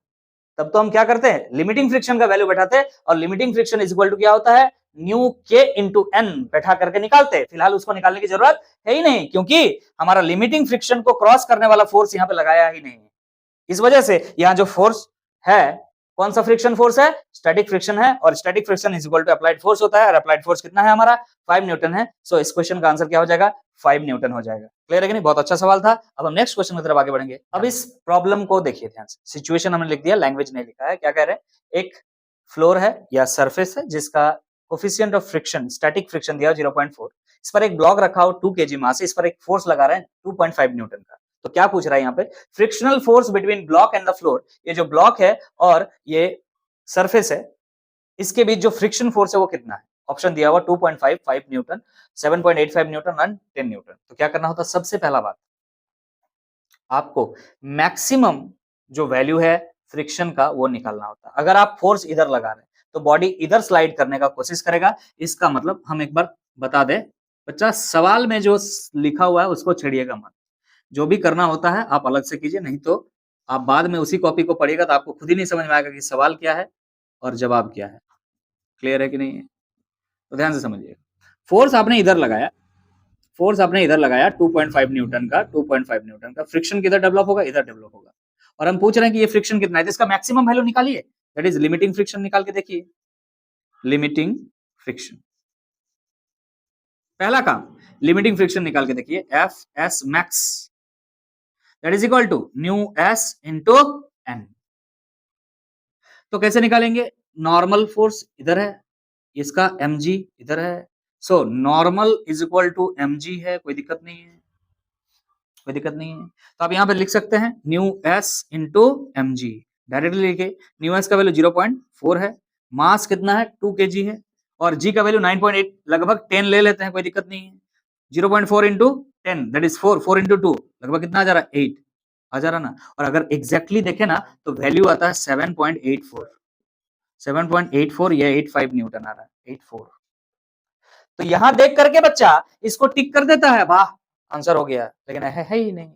तब तो हम क्या करते हैं, लिमिटिंग फ्रिक्शन का वैल्यू बैठाते हैं, और limiting friction is equal to क्या होता है, न्यू के इंटू एन बैठा करके निकालते हैं। फिलहाल उसको निकालने की जरूरत है ही नहीं, क्योंकि हमारा लिमिटिंग फ्रिक्शन को क्रॉस करने वाला फोर्स यहाँ पे लगाया ही नहीं। इस वजह से यहाँ जो फोर्स है, कौन सा फ्रिक्शन फोर्स है, स्टैटिक फ्रिक्शन है, और static friction is equal to applied force होता है, और अप्लाइड फोर्स कितना है हमारा, 5 न्यूटन है। सो इस क्वेश्चन का आंसर क्या हो जाएगा, 5 न्यूटन हो जाएगा। क्लियर है कि नहीं, बहुत अच्छा सवाल था। अब हम नेक्स्ट क्वेश्चन की तरफ आगे बढ़ेंगे। अब इस प्रॉब्लम को देखिए ध्यान से, सिचुएशन हमने लिख दिया, लैंग्वेज नहीं लिखा है। क्या कह रहे हैं, एक फ्लोर है या सरफेस है जिसका coefficient of friction, static friction दिया 0.4, इस पर एक ब्लॉक रखा हो 2 kg मास, इस पर एक फोर्स लगा रहे हैं 2.5 न्यूटन का। तो क्या पूछ रहा है यहाँ पे, frictional force between block and the floor, ये जो ब्लॉक है और ये सरफेस है, इसके बीच जो फ्रिक्शन फोर्स है वो कितना है। ऑप्शन दिया हुआ 2.55 न्यूटन, 7.85 न्यूटन एंड 10 न्यूटन। तो क्या करना होता, सबसे पहला बात आपको मैक्सिमम जो वैल्यू है फ्रिक्शन का वो निकालना होता है। अगर आप फोर्स इधर लगा रहे हैं तो बॉडी इधर स्लाइड करने का कोशिश करेगा। इसका मतलब हम एक बार बता दें बच्चा, सवाल में जो लिखा हुआ है उसको छेड़िएगा मत, जो भी करना होता है आप अलग से कीजिए, नहीं तो आप बाद में उसी कॉपी को पढ़िएगा तो आपको खुद ही नहीं समझ में आएगा कि सवाल क्या है और जवाब क्या है। क्लियर है कि नहीं है, तो ध्यान से समझिए। फोर्स आपने इधर लगाया, 2.5 न्यूटन का, 2.5 न्यूटन का फ्रिक्शन किधर डेवलप होगा, इधर डेवलप होगा। और हम पूछ रहे हैं कि ये फ्रिक्शन कितना है, तो इसका मैक्सिमम वैल्यू निकालिए, दैट इज लिमिटिंग फ्रिक्शन निकाल के देखिए। लिमिटिंग फ्रिक्शन, पहला काम लिमिटिंग फ्रिक्शन निकाल के देखिए, F S max that is equal to mu S into N. तो कैसे निकालेंगे, नॉर्मल फोर्स इधर है, इसका mg इधर है, so normal is equal to mg है, कोई दिक्कत नहीं है, कोई दिक्कत नहीं है। तो आप यहां पे लिख सकते हैं mu s into M G, directly लिखे। न्यू s का वैल्यू 0.4 है, मास कितना है 2 kg है, और g का वैल्यू 9.8, लगभग 10 ले लेते हैं, कोई दिक्कत नहीं है। 0.4 इंटू 10 दैट इज 4, 4 इंटू 2 लगभग कितना आ जा रहा है, 8 आ जा रहा ना। और अगर एग्जैक्टली देखे ना तो वैल्यू आता है 7.84, 7.84 या 85 न्यूटन आ रहा है, 84। तो यहां देख करके बच्चा इसको टिक कर देता है, वाह आंसर हो गया, लेकिन है ही नहीं।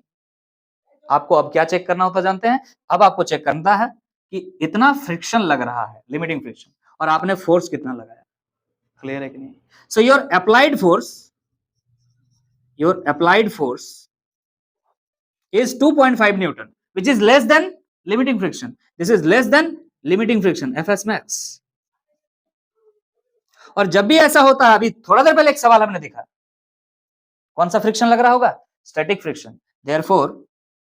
आपको अब क्या चेक करना होता जानते हैं, अब आपको चेक करना है कि इतना फ्रिक्शन लग रहा है, लिमिटिंग फ्रिक्शन, और आपने फोर्स कितना लगाया। क्लियर है कि नहीं, so your applied force is 2.5 Newton which is less than limiting friction, this is less than limiting friction fs max। और जब भी ऐसा होता है, अभी थोड़ा देर पहले एक सवाल हमने देखा, कौन सा फ्रिक्शन लग रहा होगा, static friction.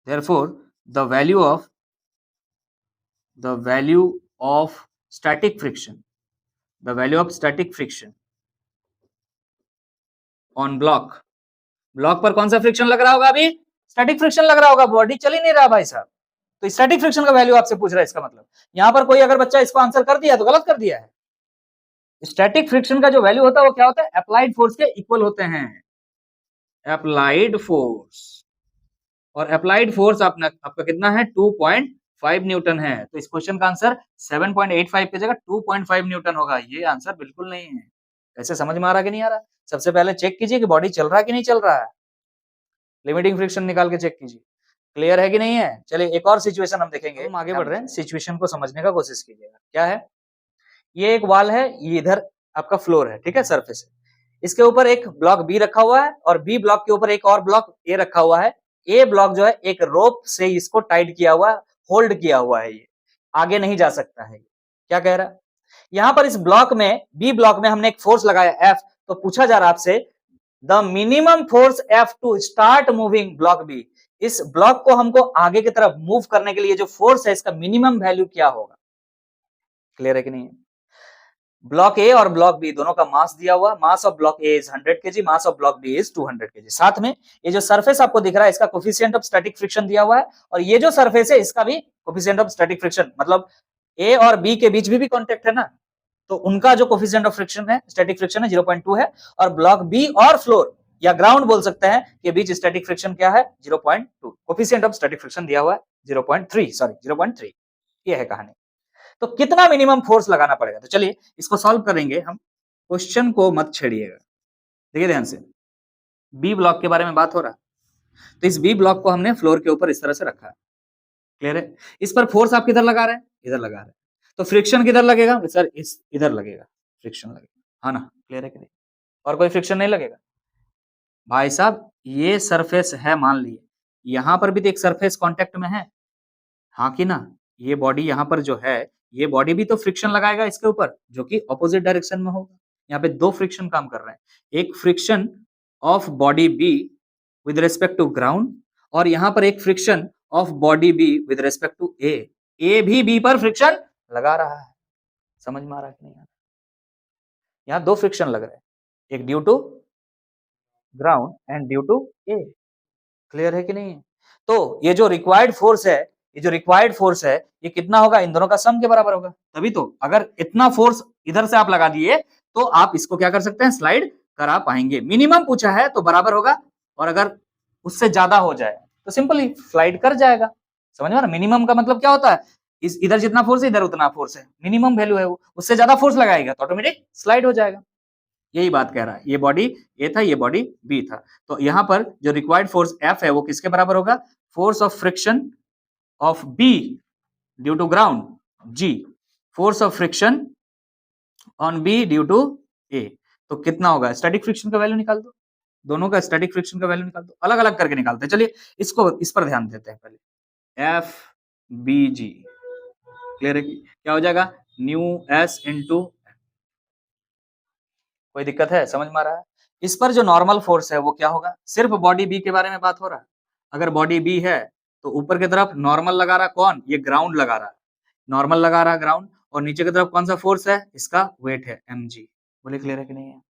therefore the value of static friction, on block पर कौन सा फ्रिक्शन लग रहा होगा, अभी स्टैटिक फ्रिक्शन लग रहा होगा, बॉडी चल ही नहीं रहा भाई साहब। तो स्टैटिक फ्रिक्शन का वैल्यू आपसे पूछ रहा है, इसका मतलब यहां पर कोई अगर बच्चा इसको आंसर कर दिया तो गलत कर दिया है। स्टैटिक फ्रिक्शन का जो वैल्यू होता है वो क्या होता है, अप्लाइड फोर्स के इक्वल होते हैं, अप्लाइड फोर्स। और अप्लाइड फोर्स आपका कितना है, 2.5 5 न्यूटन है, तो इस क्वेश्चन का आंसर 7.85 की जगह 2.5 न्यूटन होगा। ये आंसर बिल्कुल नहीं है। ऐसे समझ में आ रहा कि नहीं आ रहा? सबसे पहले चेक कीजिए कि बॉडी चल रहा है कि नहीं चल रहा है। लिमिटिंग फ्रिक्शन निकाल के चेक कीजिए। क्लियर है कि नहीं है? चलिए एक और सिचुएशन हम देखेंगे। हम आगे बढ़ रहे हैं, सिचुएशन को समझने का कोशिश कीजिएगा। क्या है? ये एक वॉल है, ये इधर आपका फ्लोर है, ठीक है, सरफेस है। इसके ऊपर एक ब्लॉक बी रखा हुआ है और बी ब्लॉक के ऊपर एक और ब्लॉक ए रखा हुआ है। ए ब्लॉक जो है एक रोप से इसको टाइट किया हुआ है, होल्ड किया हुआ है, ये आगे नहीं जा सकता है। क्या कह रहा है? यहां पर इस ब्लॉक में, बी ब्लॉक में हमने एक फोर्स लगाया एफ, तो पूछा जा रहा आपसे the minimum force F to start moving block B. इस ब्लॉक को हमको आगे की तरफ मूव करने के लिए जो फोर्स है, इसका मिनिमम वैल्यू क्या होगा? क्लियर है कि नहीं है? ब्लॉक ए और ब्लॉक बी दोनों का मास दिया हुआ, mass of block A is 100 KG, mass of block B is 200 KG. साथ में ये जो सरफेस आपको दिख रहा है, इसका कोफिशिएंट ऑफ स्टैटिक फ्रिक्शन दिया हुआ है, और ये जो सरफेस है इसका भी कोफिशिएंट ऑफ स्टैटिक फ्रिक्शन, मतलब ए और बी के बीच भी कांटेक्ट है ना, तो उनका जो कोफिशिएंट ऑफ फ्रिक्शन है, स्टैटिक फ्रिक्शन है 0.2 है, और ब्लॉक बी और फ्लोर या ग्राउंड बोल सकते हैं के बीच स्टैटिक फ्रिक्शन क्या है? 0.2। कोफिशिएंट ऑफ स्टैटिक फ्रिक्शन दिया हुआ है 0.3, सॉरी 0.3। ये है कहानी। तो कितना मिनिमम फोर्स लगाना पड़ेगा? तो चलिए इसको सॉल्व करेंगे हम। क्वेश्चन को मत छेड़िएगा, देखिए ध्यान से। बी ब्लॉक के बारे में बात हो रहा है, तो इस बी ब्लॉक को हमने फ्लोर के ऊपर इस तरह से रखा है। क्लियर है? इस पर फोर्स आप किधर लगा रहे हैं? इधर लगा रहे हैं, तो फ्रिक्शन किधर लगेगा सर? इस इधर लगेगा, फ्रिक्शन लगेगा, हाँ ना? क्लियर है कि नहीं? और कोई फ्रिक्शन नहीं लगेगा भाई साहब। ये सरफेस है, मान लिए यहां पर भी तो एक सरफेस कांटेक्ट में है, हाँ कि ना? ये बॉडी यहाँ पर जो है, ये बॉडी भी तो फ्रिक्शन लगाएगा इसके ऊपर, जो कि ऑपोजिट डायरेक्शन में होगा। यहाँ पे दो फ्रिक्शन काम कर रहे हैं, एक friction of body B with respect to ground, और यहाँ पर एक friction of body B with respect to A. A भी बी पर फ्रिक्शन लगा रहा है। समझ में आ रहा है कि नहीं आ रहा? यहाँ दो फ्रिक्शन लग रहे हैं, एक due to ground and due to A. Clear है कि नहीं? तो ये जो रिक्वायर्ड फोर्स है, ये जो रिक्वायर्ड फोर्स है, ये कितना होगा? इन दोनों का सम के बराबर होगा। तभी तो अगर इतना फोर्स इधर से आप लगा दिए, तो आप इसको क्या कर सकते हैं? स्लाइड करा पाएंगे। मिनिमम पूछा है तो बराबर होगा, और अगर उससे ज्यादा हो जाए तो सिंपली स्लाइड कर जाएगा। समझ में आ रहा? मिनिमम का मतलब क्या होता है? इस इधर जितना फोर्स है, इधर उतना फोर्स है, मिनिमम वैल्यू है वो। उससे ज्यादा फोर्स लगाएगा तो ऑटोमेटिक स्लाइड हो जाएगा। यही बात कह रहा है। ये बॉडी ए था, ये बॉडी बी था, तो यहां पर जो रिक्वायर्ड फोर्स एफ है वो किसके बराबर होगा? Force of friction of B due to ground जी, force of friction on B due to A. तो कितना होगा? स्टैटिक फ्रिक्शन का वैल्यू निकाल दो, दोनों का स्टैटिक फ्रिक्शन का वैल्यू निकाल दो, अलग अलग करके निकालते हैं। चलिए इसको इस पर ध्यान देते हैं पहले। एफ बी जी, क्लियर है? क्या हो जाएगा? न्यू एस इंटू, कोई दिक्कत है? समझ में आ रहा है? इस पर जो नॉर्मल फोर्स है वो क्या होगा? सिर्फ बॉडी बी के बारे में बात हो रहा है। अगर बॉडी बी है तो ऊपर की तरफ नॉर्मल लगा रहा कौन? ये ग्राउंड लगा रहा है, नॉर्मल लगा रहा ग्राउंड, और नीचे की तरफ कौन सा फोर्स है? इसका वेट है mg। बोले क्लियर है कि नहीं है?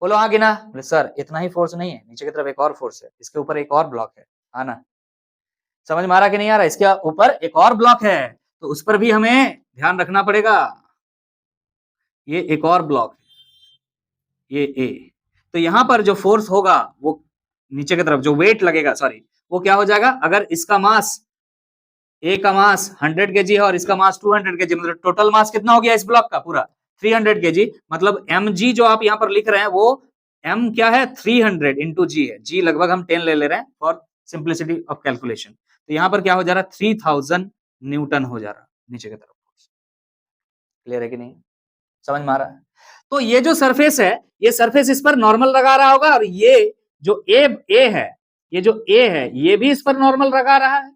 बोलो हाँ कि ना? बोले सर इतना ही फोर्स नहीं है, नीचे की तरफ एक और फोर्स है, इसके ऊपर एक और ब्लॉक है, हाँ ना? समझ में आ रहा कि नहीं आ रहा? इसके ऊपर एक और ब्लॉक है, तो उस पर भी हमें ध्यान रखना पड़ेगा। ये एक और ब्लॉक है, ये ए। तो यहां पर जो फोर्स होगा वो नीचे की तरफ जो वेट लगेगा, सॉरी, वो क्या हो जाएगा? अगर इसका मास, ए का मास 100 केजी है और इसका मास 200 केजी, मतलब टोटल मास कितना हो गया इस ब्लॉक का? पूरा 300 केजी। मतलब mg जो आप यहां पर लिख रहे हैं वो m क्या है? 300 इंटू जी है। जी लगभग हम 10 ले रहे हैं फॉर सिंप्लिसिटी ऑफ कैलकुलेशन। तो यहां पर क्या हो जा रहा है? 3000 न्यूटन हो जा रहा है नीचे की तरफ। क्लियर है कि नहीं? समझ में आ रहा है? तो ये जो सरफेस है, ये सरफेस इस पर नॉर्मल लगा रहा होगा, और ये जो ए है, ये जो ए है, ये भी इस पर नॉर्मल लगा रहा है।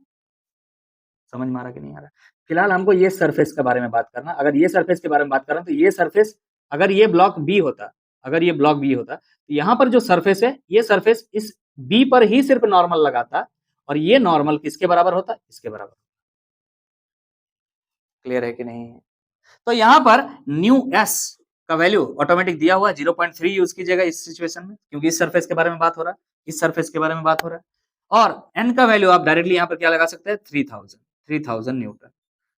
समझ में आ रहा कि नहीं आ रहा? फिलहाल हमको ये सरफेस के बारे में बात करना। अगर ये सरफेस के बारे में बात कर रहा हूं तो ये सरफेस, अगर ये ब्लॉक बी होता, अगर ये ब्लॉक बी होता, तो यहां पर जो सरफेस है, ये सरफेस इस बी पर ही सिर्फ नॉर्मल लगाता, और ये नॉर्मल किसके बराबर होता? इसके बराबर। क्लियर है कि नहीं? तो यहां पर न्यू एस का वैल्यू ऑटोमेटिक दिया हुआ है, 0.3 यूज कीजिएगा इस सिचुएशन में, क्योंकि इस सरफेस के बारे में बात हो रहा है, इस सरफेस के बारे में बात हो रहा है। और एन का वैल्यू आप डायरेक्टली यहां पर क्या लगा सकते हैं? 3000 न्यूटन।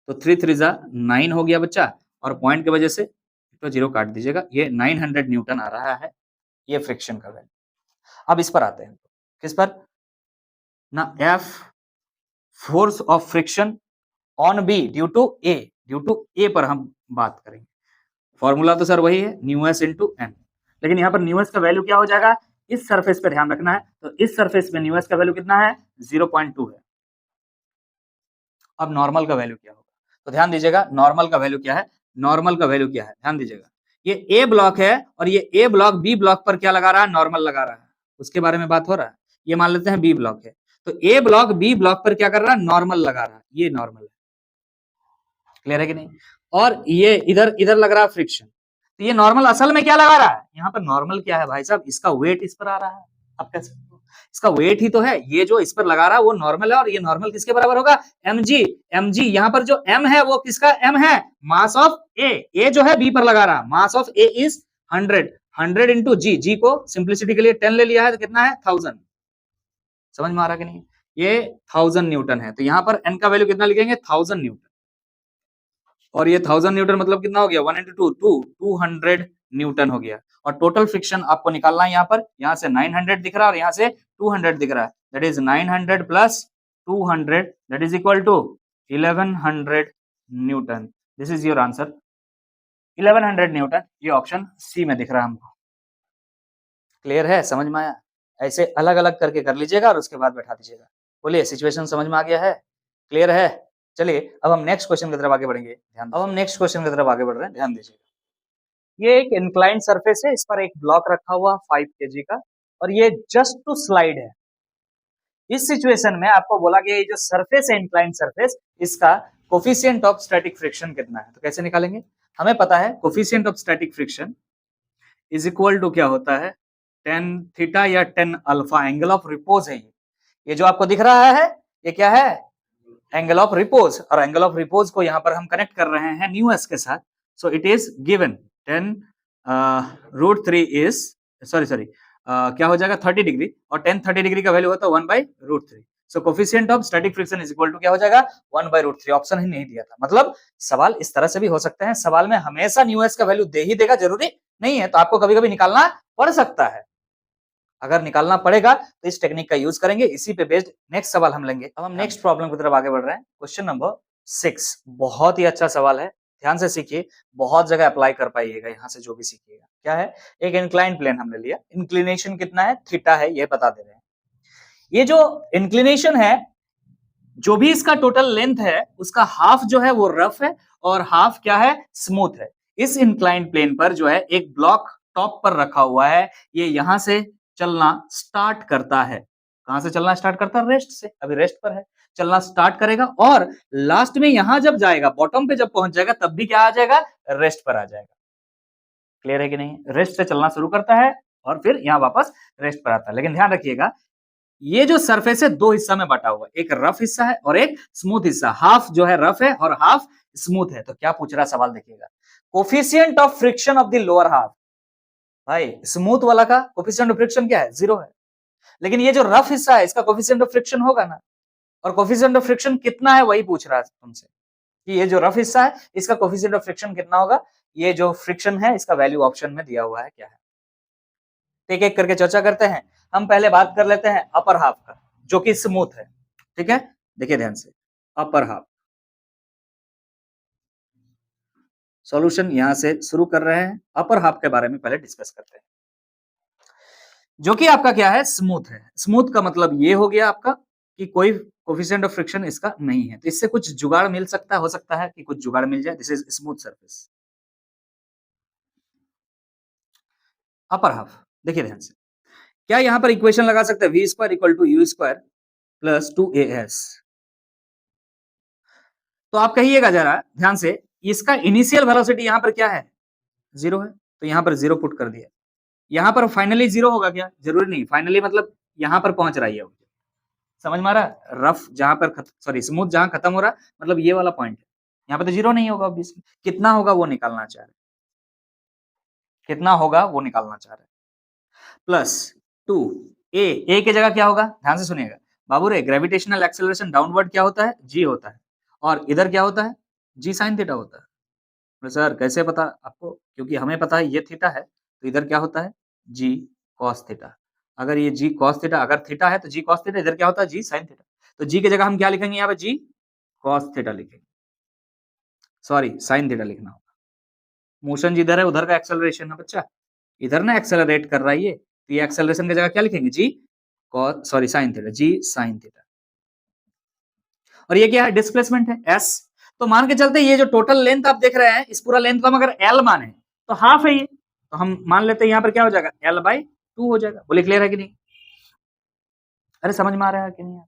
तो 3 3 जा 9 हो गया बच्चा, और पॉइंट की वजह से तो 0 काट दीजिएगा, ये 900 न्यूटन आ रहा है, ये फ्रिक्शन का वैल्यू। अब इस पर आते हैं, किस पर ना? F force of friction on B due to A पर हम बात करेंगे। फॉर्मूला तो सर वही है न्यू एस इंटू एन, लेकिन यहाँ पर न्यू एस का वैल्यू क्या हो जाएगा, इस सरफेस पे ध्यान रखना है, तो इस सरफेस में न्यू एस का वैल्यू कितना है 0.2 है। अब नॉर्मल का वैल्यू क्या होगा, तो ध्यान दीजिएगा नॉर्मल का वैल्यू क्या है, नॉर्मल का वैल्यू क्या है, ध्यान दीजिएगा ये ए ब्लॉक है और ये ए ब्लॉक बी ब्लॉक पर क्या लगा रहा है, नॉर्मल लगा रहा है, उसके बारे में बात हो रहा है। ये मान लेते हैं बी ब्लॉक है, तो ए ब्लॉक बी ब्लॉक पर क्या कर रहा है, नॉर्मल लगा रहा है, ये नॉर्मल है, क्लियर है कि नहीं। और ये इधर इधर लग रहा है फ्रिक्शन, तो ये नॉर्मल असल में क्या लगा रहा है, यहाँ पर नॉर्मल क्या है भाई साहब, इसका वेट इस पर आ रहा है, आप कह सकते हो इसका वेट ही तो है, ये जो इस पर लगा रहा है वो नॉर्मल है, और ये नॉर्मल किसके बराबर होगा, mg यहाँ पर जो m है वो किसका m है, मास ऑफ a जो है b पर लगा रहा है, mass of a is 100 into G को सिंप्लिसिटी के लिए 10 ले लिया है, तो कितना है 1000, समझ में आ रहा कि नहीं, ये 1000 न्यूटन है, तो यहाँ पर n का वैल्यू कितना लिखेंगे 1000 न्यूटन, और ये 1000 न्यूटन मतलब कितना हो गया 1 into 2 200 न्यूटन हो गया, और टोटल फ्रिक्शन आपको निकालना है, यहाँ पर यहाँ से 900 दिख रहा है और यहाँ से 200 दिख रहा है, that is 900 plus 200 that is equal to 1100 newton, this is your answer 1100 newton, ये ऑप्शन सी में दिख रहा है हमको, क्लियर है, समझ में आया, ऐसे अलग अलग करके कर लीजिएगा और उसके बाद बैठा दीजिएगा, बोलिए सिचुएशन समझ में आ गया है, क्लियर है। चलिए अब हम नेक्स्ट क्वेश्चन की तरफ आगे बढ़ेंगे, ध्यान, अब हम नेक्स्ट क्वेश्चन की तरफ आगे बढ़ रहे हैं, ध्यान दीजिएगा। ये एक इंक्लाइंड सरफेस है, इस पर एक ब्लॉक रखा हुआ 5 kg का, और ये जस्ट टू स्लाइड है। इस सिचुएशन में आपको बोला गया ये जो सरफेस है इंक्लाइंड सरफेस, इसका कोफिशिएंट ऑफ स्टैटिक फ्रिक्शन कितना है, तो कैसे निकालेंगे, हमें पता है coefficient of static friction is equal to क्या होता है, टेन थीटा या tan alpha, angle of repose है ये जो आपको दिख रहा है ये क्या है, एंगल ऑफ रिपोज, और एंगल ऑफ रिपोज को यहाँ पर हम कनेक्ट कर रहे हैं न्यू एस के साथ, so it is given 10 √3 is sorry क्या हो जाएगा 30 डिग्री, और 30 डिग्री का वैल्यू होता है 1/√3, so coefficient of static friction is equal to क्या हो जाएगा 1/√3, ऑप्शन ही नहीं दिया था, मतलब सवाल इस तरह से भी हो सकते हैं, सवाल में हमेशा न्यू एस का वैल्यू दे ही देगा जरूरी नहीं है, तो आपको कभी कभी निकालना पड़ सकता है, अगर निकालना पड़ेगा तो इस टेक्निक का यूज करेंगे, इसी पे बेस्ड नेक्स्ट सवाल हम लेंगे। अब हम नेक्स्ट प्रॉब्लम की तरफ आगे बढ़ रहे हैं, क्वेश्चन नंबर 6, बहुत ही अच्छा सवाल है, ध्यान से सीखिए, बहुत जगह अप्लाई कर पाइएगा, यहाँ से जो भी सीखिएगा, क्या है, एक इंक्लाइंड प्लेन हमने लिया, इंक्लिनेशन कितना है थीटा है, ये बता दे रहे हैं, ये जो इंक्लिनेशन है, जो भी इसका टोटल लेंथ है उसका हाफ जो है वो रफ है और हाफ क्या है स्मूथ है। इस इंक्लाइंड प्लेन पर जो है एक ब्लॉक टॉप पर रखा हुआ है, ये यहां से चलना स्टार्ट करता है, कहां से चलना स्टार्ट करता है, रेस्ट से, अभी रेस्ट पर है, चलना स्टार्ट करेगा और लास्ट में यहां जब जाएगा बॉटम पे जब पहुंच जाएगा तब भी क्या आ जाएगा, रेस्ट पर आ जाएगा, क्लियर है कि नहीं, रेस्ट से चलना शुरू करता है और फिर यहां वापस रेस्ट पर आता है, लेकिन ध्यान रखिएगा ये जो सरफेस है दो हिस्सा में बटा हुआ है, एक रफ हिस्सा है और एक स्मूथ हिस्सा, हाफ जो है रफ है और हाफ स्मूथ है, तो क्या पूछ रहा है सवाल देखिएगा, coefficient of friction of the lower half, भाई स्मूथ वाला का कोफिशिएंट ऑफ फ्रिक्शन क्या है 0 है, लेकिन ये जो रफ हिस्सा है इसका कोफिशिएंट ऑफ फ्रिक्शन होगा ना, और कोफिशिएंट ऑफ फ्रिक्शन कितना है वही पूछ रहा है तुमसे, कि ये जो रफ हिस्सा है इसका कोफिशिएंट ऑफ फ्रिक्शन कितना होगा, ये जो फ्रिक्शन है इसका वैल्यू ऑप्शन में दिया हुआ है क्या है, एक एक करके चर्चा करते हैं। हम पहले बात कर लेते हैं अपर हाफ का जो कि स्मूथ है, ठीक है, देखिए ध्यान से, अपर हाफ सॉल्यूशन यहां से शुरू कर रहे हैं, अपर हाफ के बारे में पहले डिस्कस करते हैं, जो कि आपका क्या है स्मूथ है, स्मूथ का मतलब ये हो गया आपका कि कोई कोफिशिएंट ऑफ फ्रिक्शन इसका नहीं है, तो इससे कुछ जुगाड़ मिल सकता है, हो सकता है कि कुछ जुगाड़ मिल जाए, this is smooth surface, upper half, देखिए ध्यान से, क्या यहां पर इक्वेशन लगा सकते हैं v² equal to u² plus 2as, तो आप कहिएगा जरा ध्यान से, इसका इनिशियल वेलोसिटी यहां पर क्या है 0 है, तो यहां पर 0 पुट कर दिया, यहां पर फाइनली 0 होगा क्या, जरूरी नहीं, फाइनली मतलब यहां पर पहुंच रहा है, समझ में आ रहा है, रफ जहां पर सॉरी स्मूथ जहां खत्म हो रहा है मतलब ये वाला पॉइंट है, यहाँ पे तो 0 नहीं होगा ऑब्वियसली, कितना होगा वो निकालना चाह रहे, कितना होगा वो निकालना चाह रहे, प्लस 2 ए की जगह क्या होगा, ध्यान से सुनिएगा बाबू रे, ग्रेविटेशनल एक्सेलरेशन डाउनवर्ड क्या होता है जी होता है, और इधर क्या होता है जी साइन थीटा होता है, तो सर कैसे पता आपको, क्योंकि हमें पता है ये थीटा है, तो इधर क्या होता है जी कॉस थीटा, अगर ये जी कॉस थीटा अगर थीटा है तो जी कॉस थीटा, इधर क्या होता है जी साइन थीटा, तो जी की जगह हम क्या लिखेंगे यहाँ पे जी कॉस थीटा लिखेंगे, सॉरी साइन थीटा लिखना होगा। मोशन जिधर है उधर का एक्सेलरेशन है बच्चा, इधर ना एक्सेलरेट कर रहा है ये, तो ये एक्सेलरेशन की जगह क्या लिखेंगे, जी सॉरी साइन थीटा, जी साइन थीटा। और ये क्या है, डिस्प्लेसमेंट है एस। तो मान के चलते ये जो टोटल लेंथ आप देख रहे हैं, इस पूरा लेंथ को हम अगर एल माने तो हाफ है ये, तो हम मान लेते हैं यहाँ पर क्या हो जाएगा, L/2 हो जाएगा। बोले क्लियर है कि नहीं? अरे समझ में आ रहा है कि नहीं?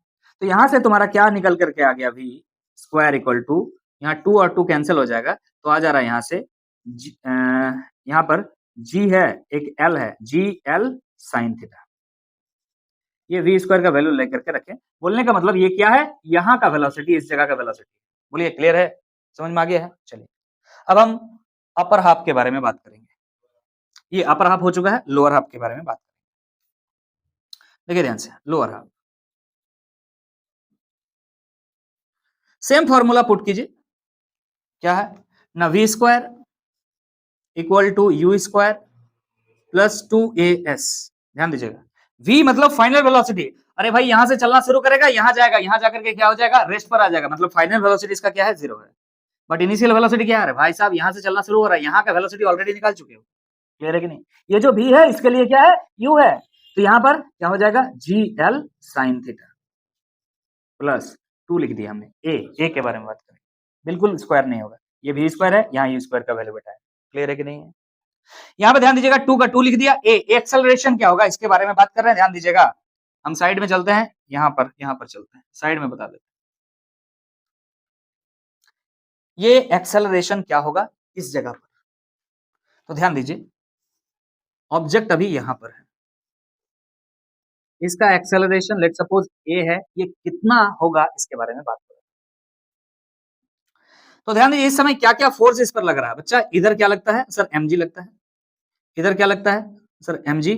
तो यहां से तुम्हारा क्या निकल करके आ गया, वी स्क्वायर इक्वल टू, यहाँ 2 और 2 कैंसिल हो जाएगा, तो आ जा रहा है यहाँ से यहाँ पर जी है, एक एल है, जी एल साइन थीटा। ये वी स्क्वायर का वैल्यू लेकर के रखें। बोलने का मतलब ये क्या है, यहाँ का वेलोसिटी, इस जगह का वेलोसिटी। बोलिए क्लियर है, समझ में आ गया है? चलिए अब हम अपर हाफ के बारे में बात करेंगे। ये अपर हाफ हो चुका है, लोअर हाफ के बारे में बात करेंगे। देखिए ध्यान से, lower half same formula put कीजिए, क्या है ना, V square equal to U square plus 2as। ध्यान दीजिएगा, v मतलब फाइनल वेलोसिटी। अरे भाई यहां से चलना शुरू करेगा, यहां जाएगा, यहां जाकर के क्या हो जाएगा, रेस्ट पर आ जाएगा, मतलब फाइनल वेलोसिटी इसका क्या है, 0 है। बट इनिशियल वेलोसिटी क्या है भाई साहब, यहां से चलना शुरू हो रहा है, यहां का वेलोसिटी ऑलरेडी निकाल चुके हो। क्लियर है कि नहीं? ये जो v है इसके लिए क्या है, u है, तो यहां पर क्या हो जाएगा, G L sine theta plus 2 लिख दिया हमने। ए के बारे में बात करें, बिल्कुल स्क्वायर नहीं होगा, ये v स्क्वायर है, यहाँ u स्क्वायर का वैल्यू बेटा है। क्लियर है कि नहीं है? यहाँ पे ध्यान दीजिएगा, 2 का 2 लिख दिया। ए एक्सेलरेशन क्या होगा इसके बारे में बात कर रहे हैं, ध्यान दीजिएगा। हम साइड में चलते हैं, यहाँ पर चलते हैं, साइड में बता देते हैं। ये एक्सेलरेशन क्या होगा इस जगह पर, तो ध्यान दीजिए, ऑब्जेक्ट अभी यहां पर है, इसका एक्सेलरेशन लेट सपोज ए है, ये कितना होगा इसके बारे में बात करें। तो ध्यान दीजिए, इस समय क्या क्या फोर्स इस पर लग रहा है बच्चा, इधर क्या लगता है सर, mg लगता है, इधर क्या लगता है सर, mg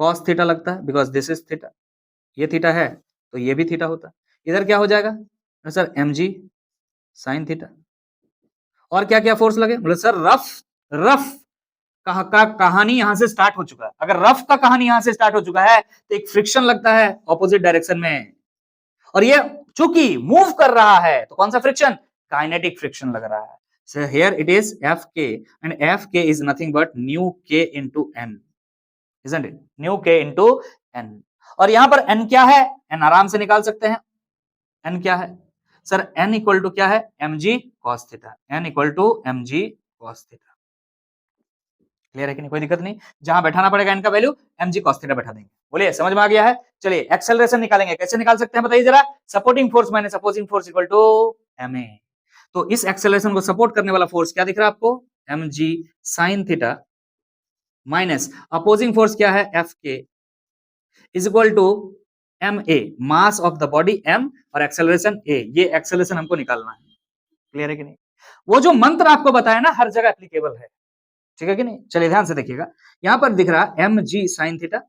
cos थीटा लगता है, बिकॉज दिस इज थीटा, ये थीटा है तो ये भी थीटा होता है। इधर क्या हो जाएगा सर, mg साइन थीटा। और क्या क्या फोर्स लगे, बोले सर रफ, रफ का कहानी यहां से स्टार्ट हो चुका है। अगर रफ का कहानी यहां से स्टार्ट हो चुका है तो एक फ्रिक्शन लगता है ऑपोजिट डायरेक्शन में, और ये चूंकि मूव कर रहा है तो कौन सा फ्रिक्शन, काइनेटिक फ्रिक्शन लग रहा है। So here it is Fk and Fk is nothing but nu k into n, isn't it? Nu k into n। और यहां पर n क्या है, n आराम से निकाल सकते हैं। n क्या है सर, n इक्वल टू क्या है, mg cos theta, n equal to mg cos theta. Clear है कि नहीं, कोई दिक्कत नहीं, जहां बैठाना पड़ेगा n का वैल्यू mg cos थीटा बैठा देंगे। बोलिए समझ में आ गया है? चलिए एक्सेलरेशन निकालेंगे, कैसे निकाल सकते हैं बताइए जरा। Supporting force minus opposing force equal to ma। तो इस एक्सेलरेशन को सपोर्ट करने वाला फोर्स क्या दिख रहा है आपको, mg sin theta minus opposing force क्या है, Fk is equal to ma, mass of the body m और एक्सेलरेशन a। ये एक्सेलरेशन हमको निकालना है। क्लियर है कि नहीं? वो जो मंत्र आपको बताया ना, हर जगह एप्लीकेबल है, ठीक है कि नहीं? चलिए ध्यान से देखिएगा, यहां पर दिख रहा है mg sin theta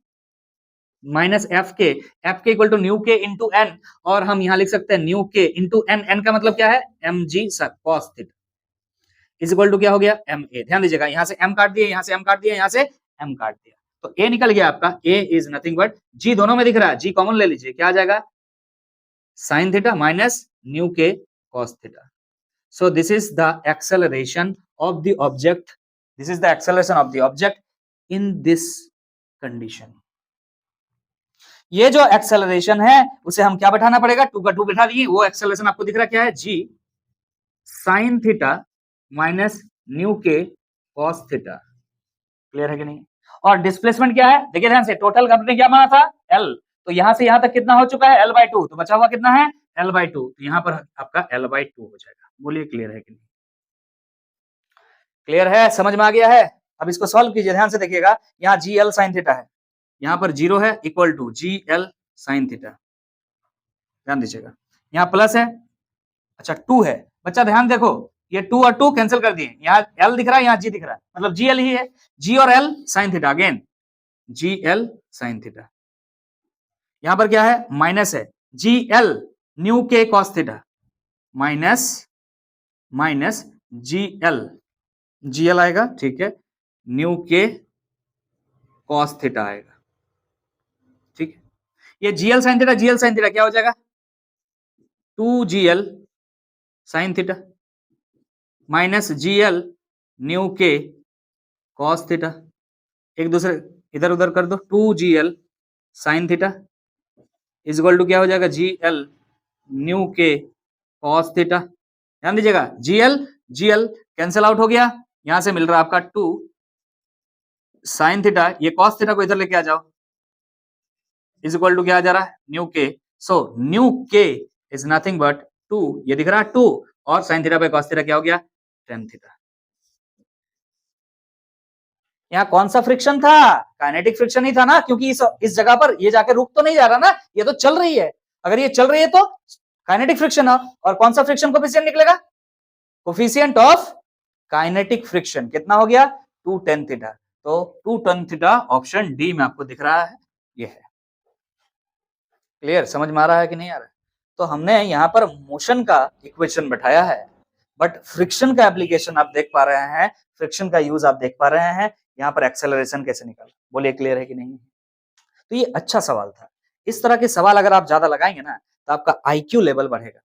minus Fk, Fk equal to mu K into N, और हम यहां लिख सकते हैं new K into N, N का मतलब क्या है, mg cos theta is equal to क्या हो गया, ma। ध्यान दीजिएगा, यहां से m काट दिए, यहां से m काट दिया, यहां से m काट दिया, तो a निकल गया आपका, a is nothing but, g दोनों में दिख रहा है, g कॉमन ले लीजिए, क्या आ जाएगा, sin थीटा माइनस न्यू के cos theta. So this is the acceleration of the object. This is the acceleration of the object in this condition. ये जो एक्सेलरेशन है उसे हम क्या बैठाना पड़ेगा, 2 का 2 बैठा दिए, वो एक्सेलरेशन आपको दिख रहा क्या है, g sign theta minus new के cos थीटा। क्लियर है कि नहीं? और डिस्प्लेसमेंट क्या है, देखिए ध्यान से, टोटल हमने क्या माना था, l, तो यहां से यहां तक कितना हो चुका है, L/2, तो बचा हुआ कितना है, L/2, तो यहां पर आपका L/2 हो जाएगा। बोलिए क्लियर है कि नहीं? क्लियर है, समझ में आ गया है? अब इसको सॉल्व कीजिए, ध्यान से देखिएगा, यहाँ जी एल साइन थीटा है, यहाँ पर 0 है, equal to G L sine theta. ध्यान दीजिएगा, यहाँ प्लस है, अच्छा 2 है बच्चा, ध्यान देखो, ये 2 और 2 कैंसिल कर दिए, यहाँ एल दिख रहा है, यहाँ जी दिख रहा है, मतलब जी एल ही है, जी और एल साइन थीटा, अगेन जी एल साइन थीटा। यहाँ पर क्या है, माइनस है, जी L mu K cos theta minus minus G L आएगा, ठीक है, न्यू के कॉस थीटा आएगा, ठीक है। ये जीएल साइन थीटा क्या हो जाएगा, 2 GL sine theta minus G L mu K cos theta, एक दूसरे इधर उधर कर दो, 2 GL sine theta is equal to क्या हो जाएगा, G L mu K cos theta. ध्यान दीजिएगा, जीएल कैंसिल आउट हो गया, यहां से मिल रहा है आपका 2 साइन थीटा, ये कॉस थीटा को इधर लेके आ जाओ, इज इक्वल टू क्या आ जा रहा है, न्यू के। सो न्यू के इज नथिंग बट 2, ये दिख रहा है 2, और sine theta by cos theta क्या हो गया, टेन थीटा। यहाँ कौन सा फ्रिक्शन था, काइनेटिक फ्रिक्शन ही था ना, क्योंकि इस जगह पर ये जाके रुक तो नहीं जा रहा ना, ये तो चल रही है। अगर ये चल रही है तो काइनेटिक फ्रिक्शन है, और कौन सा फ्रिक्शन कोफिशिएंट निकलेगा, कोफिशिएंट ऑफ काइनेटिक फ्रिक्शन कितना हो गया, 2 tan थीटा। तो 2 tan थीटा ऑप्शन डी में आपको दिख रहा है, ये है। क्लियर, समझ में आ रहा है कि नहीं आ रहा है? तो हमने यहाँ पर मोशन का इक्वेशन बैठाया है, बट फ्रिक्शन का एप्लीकेशन आप देख पा रहे हैं, फ्रिक्शन का यूज आप देख पा रहे हैं, यहाँ पर एक्सेलरेशन कैसे निकाला, बोलिए क्लियर है कि नहीं? तो ये अच्छा सवाल था। इस तरह के सवाल अगर आप ज्यादा लगाएंगे ना, तो आपका आईक्यू लेवल बढ़ेगा।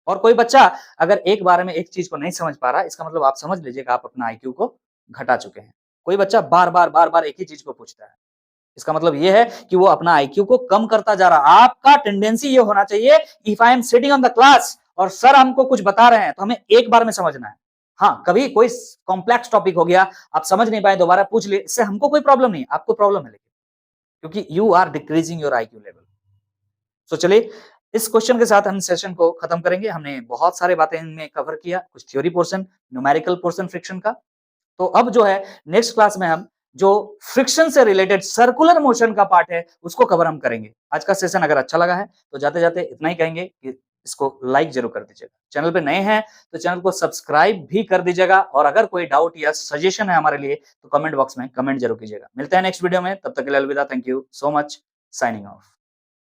और कोई बच्चा अगर एक बार में एक चीज को नहीं समझ पा रहा, इसका मतलब आप समझ लीजिएगा आप अपना आईक्यू को घटा चुके हैं। कोई बच्चा बार बार एक ही चीज को पूछता है, इसका मतलब ये है कि वो अपना आईक्यू को कम करता जा रहा है। आपका टेंडेंसी ये होना चाहिए, if I am sitting on the class और सर हमको कुछ बता रहे हैं तो हमें एक बार में समझना है। हाँ, कभी कोई कॉम्प्लेक्स टॉपिक हो गया, आप समझ नहीं पाए, दोबारा पूछ लिए, इससे हमको कोई प्रॉब्लम नहीं, आपको प्रॉब्लम है, लेकिन क्योंकि you are decreasing your IQ level. तो चलिए इस क्वेश्चन के साथ हम सेशन को खत्म करेंगे। हमने बहुत सारे बातें इनमें कवर किया, कुछ theory portion, numerical portion friction का। तो अब जो है नेक्स्ट क्लास में हम जो फ्रिक्शन से रिलेटेड सर्कुलर मोशन का पार्ट है उसको कवर हम करेंगे। आज का सेशन अगर अच्छा लगा है तो जाते जाते इतना ही कहेंगे कि इसको लाइक जरूर कर दीजिएगा, चैनल पे नए हैं तो चैनल को सब्सक्राइब भी कर दीजिएगा, और अगर कोई डाउट या सजेशन है हमारे लिए तो कमेंट बॉक्स में कमेंट जरूर कीजिएगा। मिलते हैं नेक्स्ट वीडियो में, तब तक के लिए अलविदा, thank you so much, signing off.